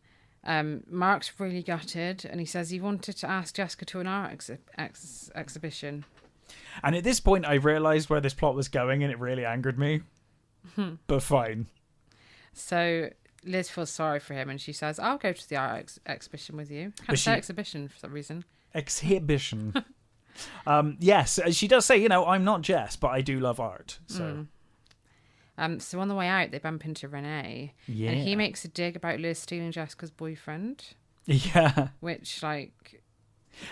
S1: Mark's really gutted, and he says he wanted to ask Jessica to an art exhibition.
S2: And at this point, I realised where this plot was going, and it really angered me. But fine.
S1: So Liz feels sorry for him, and she says, I'll go to the art exhibition with you. Can't say exhibition for some reason.
S2: Exhibition. Yes, she does say, I'm not Jess, but I do love art. So...
S1: So on the way out, they bump into Renee.
S2: Yeah.
S1: And he makes a dig about Liz stealing Jessica's boyfriend.
S2: Yeah.
S1: Which,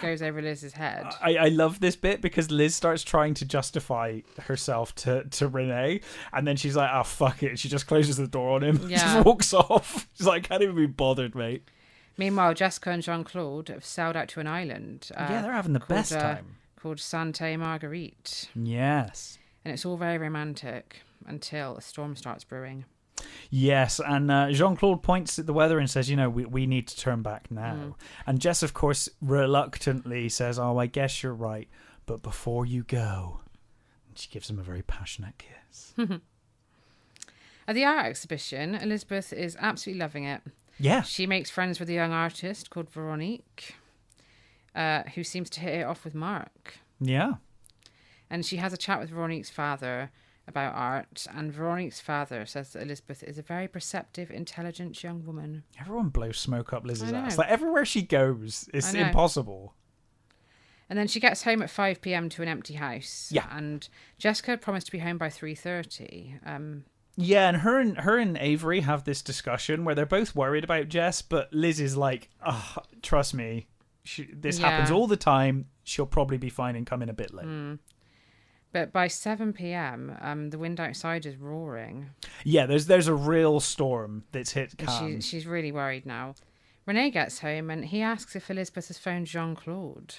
S1: goes over Liz's head.
S2: I love this bit because Liz starts trying to justify herself to Renee. And then she's like, oh, fuck it. She just closes the door on him. Yeah. Just walks off. She's like, I can't even be bothered, mate.
S1: Meanwhile, Jessica and Jean-Claude have sailed out to an island.
S2: They're having the best time.
S1: Called Sante Marguerite.
S2: Yes.
S1: And it's all very romantic. Until a storm starts brewing.
S2: Yes, and Jean-Claude points at the weather and says, we need to turn back now. And Jess, of course, reluctantly says, oh, I guess you're right, but before you go. And she gives him a very passionate kiss.
S1: At the art exhibition, Elizabeth is absolutely loving it.
S2: Yeah.
S1: She makes friends with a young artist called Veronique, who seems to hit it off with Mark.
S2: Yeah.
S1: And she has a chat with Veronique's father about art, and Veronique's father says that Elizabeth is a very perceptive, intelligent young woman.
S2: Everyone blows smoke up Liz's ass. Everywhere she goes, it's impossible.
S1: And then she gets home at 5 p.m. to an empty house.
S2: Yeah.
S1: And Jessica had promised to be home by 3:30.
S2: Yeah, and her and Avery have this discussion where they're both worried about Jess, but Liz is like, trust me, This happens all the time. She'll probably be fine and come in a bit late.
S1: But by 7 p.m, the wind outside is roaring.
S2: Yeah, there's a real storm that's hit Cannes.
S1: She's really worried now. Renee gets home and he asks if Elizabeth has phoned Jean-Claude.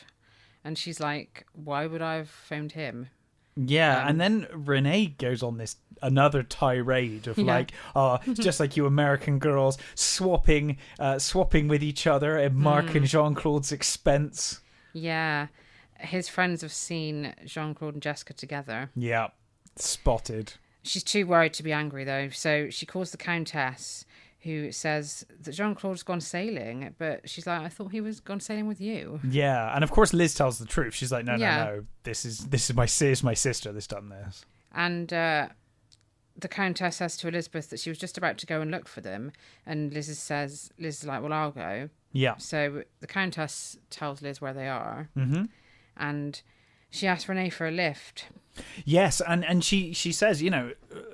S1: And she's like, why would I have phoned him?
S2: Yeah, and then Renee goes on another tirade of it's just like you American girls swapping with each other at Mark and Jean-Claude's expense.
S1: Yeah, his friends have seen Jean-Claude and Jessica together.
S2: Yeah, spotted.
S1: She's too worried to be angry though, so she calls the Countess, who says that Jean-Claude's gone sailing, but she's like, I thought he was gone sailing with you.
S2: Yeah, and of course Liz tells the truth. She's like, no, this is my sister that's done this.
S1: And the Countess says to Elizabeth that she was just about to go and look for them, and Liz is like, well, I'll go. Yeah. So the Countess tells Liz where they are, and she asks Renee for a lift.
S2: Yes, and she says,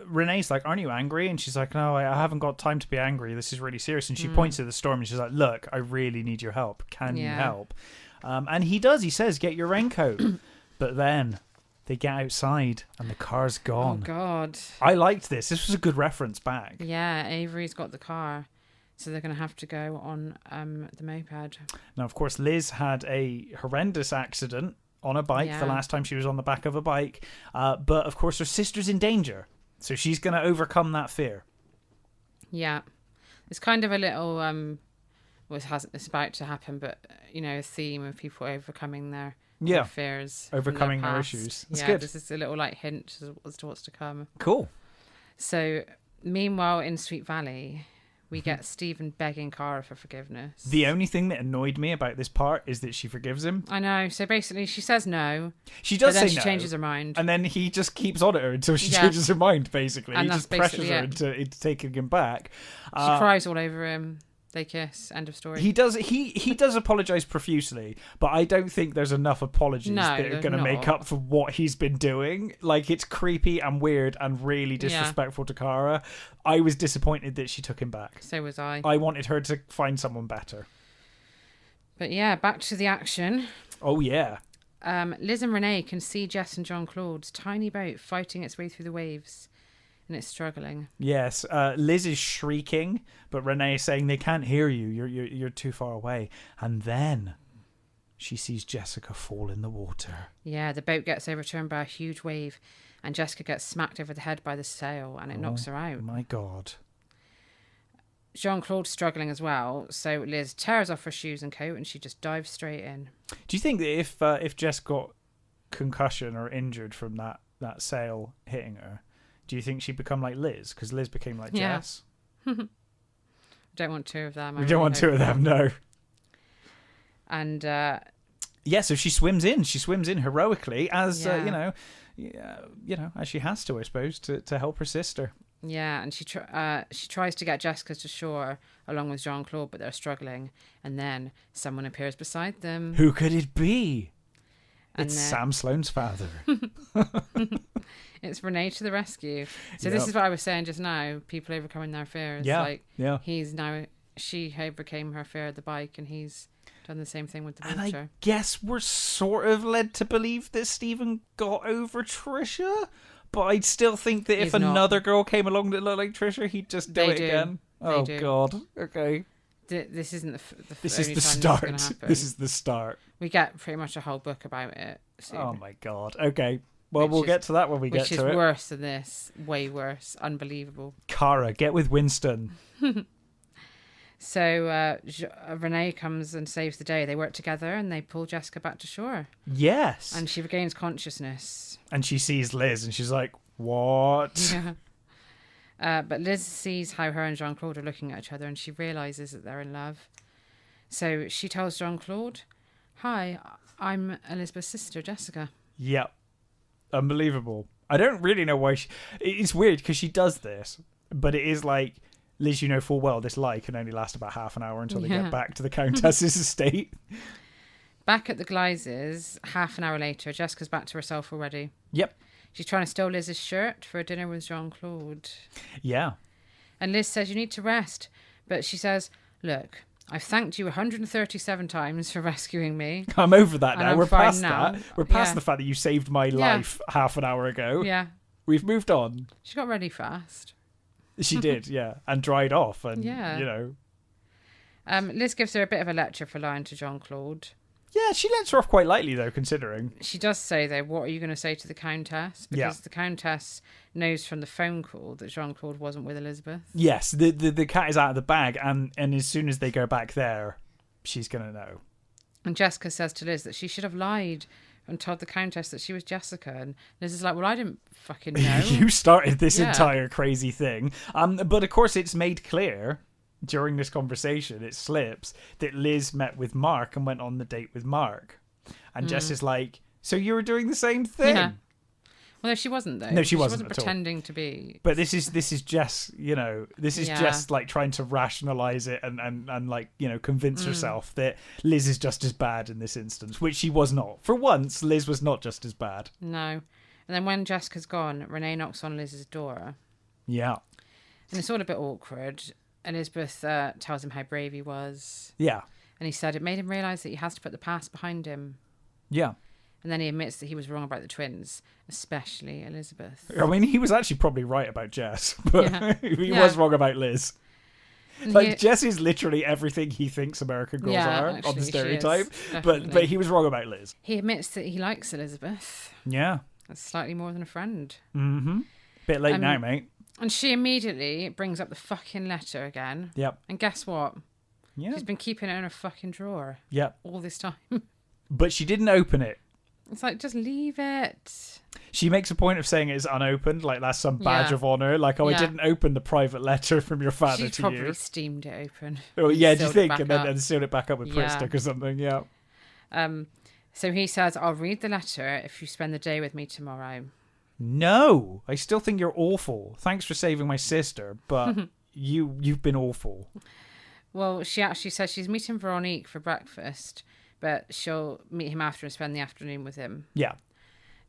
S2: Renee's like, aren't you angry? And she's like, no, I haven't got time to be angry. This is really serious. And she points to the storm and she's like, look, I really need your help. Can you help? And he does. He says, get your raincoat. But then they get outside and the car's gone.
S1: Oh, God.
S2: I liked this. This was a good reference back.
S1: Yeah, Avery's got the car. So they're going to have to go on the moped.
S2: Now, of course, Liz had a horrendous accident on a bike the last time she was on the back of a bike. But, of course, her sister's in danger. So she's going to overcome that fear.
S1: Yeah. It's kind of a little, it's about to happen, but, a theme of people overcoming their fears.
S2: Overcoming their issues. That's good.
S1: This is a little, hint as to what's to come.
S2: Cool.
S1: So, meanwhile, in Sweet Valley, we get Stephen begging Cara for forgiveness.
S2: The only thing that annoyed me about this part is that she forgives him.
S1: I know. So basically, she says no.
S2: She does say no.
S1: She changes her mind.
S2: And then he just keeps on at her until she changes her mind, basically. And he just pressures her into taking him back.
S1: She cries all over him. They kiss. End of story.
S2: He does apologise profusely, but I don't think there's enough apologies that are going to make up for what he's been doing. It's creepy and weird and really disrespectful to Cara. I was disappointed that she took him back.
S1: So was I.
S2: I wanted her to find someone better.
S1: But yeah, back to the action.
S2: Oh yeah.
S1: Liz and Renee can see Jess and Jean-Claude's tiny boat fighting its way through the waves. And it's struggling. Yes,
S2: Liz is shrieking, but Renee is saying they can't hear you. You're too far away. And then she sees Jessica fall in the water.
S1: Yeah, the boat gets overturned by a huge wave, and Jessica gets smacked over the head by the sail, and it knocks her out.
S2: My God.
S1: Jean-Claude's struggling as well, so Liz tears off her shoes and coat, and she just dives straight in.
S2: Do you think that if Jess got concussion or injured from that sail hitting her, do you think she'd become like Liz? Because Liz became like Jess.
S1: Don't want two of them.
S2: We don't want two of them, no.
S1: And
S2: so she swims in. She swims in heroically, as as she has to, I suppose, to help her sister.
S1: Yeah, and she tries to get Jessica to shore along with Jean-Claude, but they're struggling. And then someone appears beside them.
S2: Who could it be? It's Sam Sloane's father.
S1: It's Renee to the rescue. So this is what I was saying just now. People overcoming their fears. She overcame her fear of the bike, and he's done the same thing with the wheelchair.
S2: And I guess we're sort of led to believe that Stephen got over Trisha, but I'd still think that if another girl came along that looked like Trisha, he'd just do it again. Oh God. Okay.
S1: This isn't
S2: this is the start. This is the start.
S1: We get pretty much a whole book about it soon.
S2: Oh my God. Okay. Well, we'll get to that when we get to it.
S1: Which is worse than this. Way worse. Unbelievable.
S2: Cara, get with Winston.
S1: So Renee comes and saves the day. They work together and they pull Jessica back to shore.
S2: Yes.
S1: And she regains consciousness.
S2: And she sees Liz and she's like, what?
S1: Yeah. But Liz sees how her and Jean-Claude are looking at each other and she realises that they're in love. So she tells Jean-Claude, hi, I'm Elizabeth's sister, Jessica.
S2: Yep. Unbelievable. I don't really know why it's weird because she does this, but it is like, Liz, you know full well this lie can only last about half an hour until they get back to the Countess's estate.
S1: Back at the Glyces, half an hour later, Jessica's back to herself already.
S2: Yep.
S1: She's trying to steal Liz's shirt for a dinner with Jean-Claude.
S2: Yeah.
S1: And Liz says, you need to rest. But she says, look, I've thanked you 137 times for rescuing me.
S2: I'm over that
S1: And
S2: now.
S1: I'm
S2: We're
S1: fine
S2: past
S1: now.
S2: that. We're past
S1: Yeah.
S2: the fact that you saved my life half an hour ago.
S1: Yeah.
S2: We've moved on.
S1: She got ready fast.
S2: She did, yeah. And dried off. And,
S1: Yeah.
S2: you know.
S1: Liz gives her a bit of a lecture for lying to Jean-Claude.
S2: Yeah, she lets her off quite lightly, though, considering.
S1: She does say, though, what are you going to say to the Countess? Because the Countess knows from the phone call that Jean-Claude wasn't with Elizabeth.
S2: Yes, the cat is out of the bag, and as soon as they go back there, she's going to know.
S1: And Jessica says to Liz that she should have lied and told the Countess that she was Jessica. And Liz is like, well, I didn't fucking know.
S2: You started this
S1: Yeah.
S2: entire crazy thing. But of course, it's made clear during this conversation, it slips, that Liz met with Mark and went on the date with Mark. And Jess is like, so you were doing the same thing?
S1: Yeah. Well, no, she wasn't, though.
S2: No, she
S1: wasn't
S2: wasn't at all.
S1: pretending to be.
S2: But this is Jess, you know, this is
S1: Yeah.
S2: Jess like trying to rationalize it and like, you know, convince herself that Liz is just as bad in this instance, which she was not. For once, Liz was not just as bad.
S1: No. And then when Jessica's gone, Renee knocks on Liz's door.
S2: Yeah.
S1: And it's all a bit awkward. Elizabeth tells him how brave he was.
S2: Yeah.
S1: And he said it made him realise that he has to put the past behind him.
S2: Yeah.
S1: And then he admits that he was wrong about the twins, especially Elizabeth.
S2: I mean, he was actually probably right about Jess, but
S1: Yeah.
S2: he
S1: Yeah.
S2: was wrong about Liz.
S1: And
S2: Like, Jess is literally everything he thinks American girls
S1: Yeah,
S2: are on
S1: actually,
S2: the
S1: she
S2: stereotype,
S1: is,
S2: but
S1: definitely.
S2: he was wrong about Liz.
S1: He admits that he likes Elizabeth.
S2: Yeah.
S1: That's slightly more than a friend.
S2: Mm-hmm. Bit late now, mate.
S1: And she immediately brings up the fucking letter again.
S2: Yep.
S1: And guess what?
S2: Yeah.
S1: She's been keeping it in her fucking drawer
S2: Yep.
S1: all this time.
S2: But she didn't open it.
S1: It's like, just leave it.
S2: She makes a point of saying it's unopened, like that's some badge
S1: Yeah.
S2: of honor. Like, oh, I
S1: Yeah.
S2: didn't open the private letter from your father
S1: She's
S2: to
S1: probably
S2: you.
S1: steamed it open.
S2: Oh, yeah, do you
S1: sealed it
S2: think?
S1: back
S2: And then
S1: up.
S2: and sealed it back up with
S1: Yeah.
S2: Pristick or something, yeah.
S1: So he says, I'll read the letter if you spend the day with me tomorrow.
S2: No, I still think you're awful. Thanks for saving my sister, but you've been awful.
S1: Well, she actually says she's meeting Veronique for breakfast, but she'll meet him after and spend the afternoon with him.
S2: Yeah.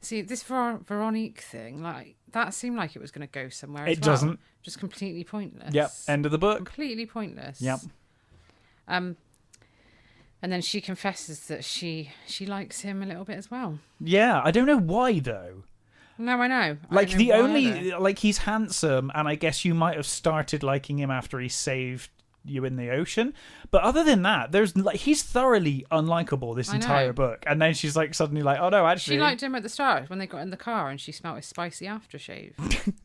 S1: See, this Veronique thing, like, that seemed like it was going to go somewhere.
S2: It doesn't.
S1: Just completely pointless.
S2: Yep. End of the book.
S1: Completely pointless.
S2: Yep.
S1: And then she confesses that she likes him a little bit as well.
S2: Yeah, I don't know why though.
S1: No, I know.
S2: Like,
S1: I don't
S2: the
S1: know why
S2: only
S1: either.
S2: like, he's handsome, and I guess you might have started liking him after he saved you in the ocean. But other than that, there's like, he's thoroughly unlikable this
S1: I know.
S2: entire book. And then she's like suddenly like, oh no, actually,
S1: She liked him at the start when they got in the car and she smelled his spicy aftershave.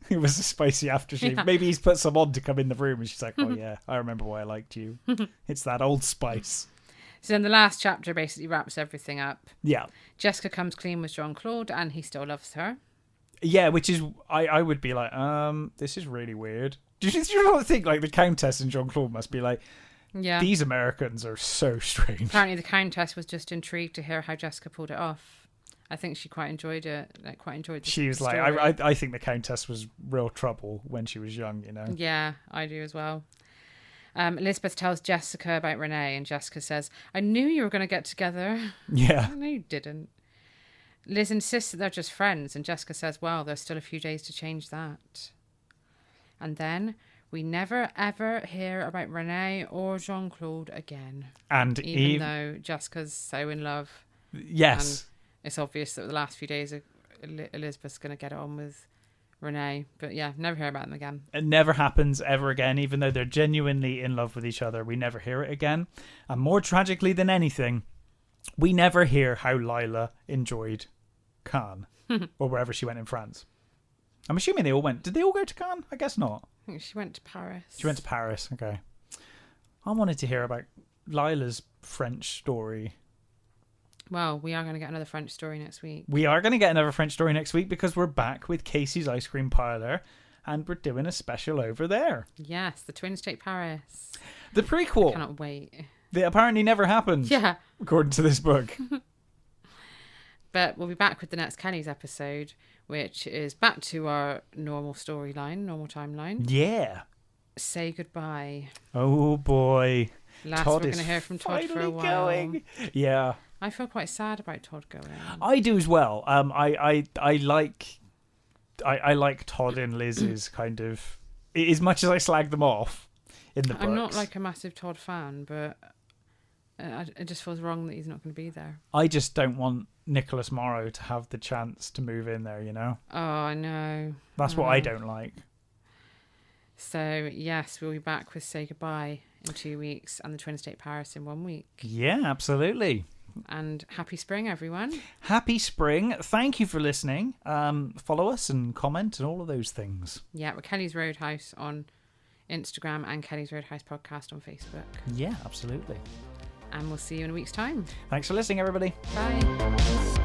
S2: it was a spicy aftershave.
S1: Yeah.
S2: Maybe he's put some on to come in the room, and she's like, oh yeah, I remember why I liked you. It's that Old Spice.
S1: So then the last chapter basically wraps everything up.
S2: Yeah.
S1: Jessica comes clean with Jean-Claude and he still loves her.
S2: Yeah, which is, I would be like, this is really weird. Do you not think like the Countess and Jean-Claude must be like,
S1: Yeah.
S2: these Americans are so strange.
S1: Apparently the Countess was just intrigued to hear how Jessica pulled it off. I think she quite enjoyed it. Like, quite enjoyed the
S2: She was like,
S1: story.
S2: I think the Countess was real trouble when she was young, you know?
S1: Yeah, I do as well. Elizabeth tells Jessica about Renee and Jessica says, I knew you were going to get together.
S2: Yeah.
S1: No, you didn't. Liz insists that they're just friends and Jessica says, well, there's still a few days to change that. And then we never ever hear about Renee or Jean-Claude again.
S2: And
S1: Even though Jessica's so in love.
S2: yes.
S1: It's obvious that the last few days Elizabeth's going to get it on with Renee. But yeah, never hear about them again.
S2: It never happens ever again, even though they're genuinely in love with each other. We never hear it again. And more tragically than anything, we never hear how Lila enjoyed Cannes or wherever she went in France. I'm assuming they all went. Did they all go to Cannes? I guess not.
S1: I think she went to Paris.
S2: She went to Paris. Okay. I wanted to hear about Lila's French story.
S1: Well, we are going to get another French story next week.
S2: We are going to get another French story next week because we're back with Casey's Ice Cream Parlour and we're doing a special over there.
S1: Yes, the twins take Paris.
S2: The prequel
S1: Cannot wait.
S2: that apparently never happened,
S1: Yeah.
S2: according to this book.
S1: But we'll be back with the next Kelly's episode, which is back to our normal storyline, normal timeline.
S2: Yeah.
S1: Say goodbye.
S2: Oh boy.
S1: Last
S2: Todd
S1: we're
S2: is
S1: going to hear from Todd for a
S2: finally
S1: while.
S2: going. Yeah.
S1: I feel quite sad about Todd going.
S2: I do as well. I like Todd and Liz's kind of, as much as I slag them off, in the books.
S1: I'm not like a massive Todd fan, but it just feels wrong that he's not going to be there.
S2: I just don't want Nicholas Morrow to have the chance to move in there,
S1: Oh, I know.
S2: That's what I don't like.
S1: So, yes, we'll be back with Say Goodbye in 2 weeks and the Twin State Paris in 1 week.
S2: Yeah, absolutely.
S1: And happy spring, everyone.
S2: Happy spring. Thank you for listening. Follow us and comment and all of those things.
S1: Yeah, we're Kelly's Roadhouse on Instagram and Kelly's Roadhouse Podcast on Facebook.
S2: Yeah, absolutely.
S1: And we'll see you in a week's time.
S2: Thanks for listening, everybody.
S1: Bye.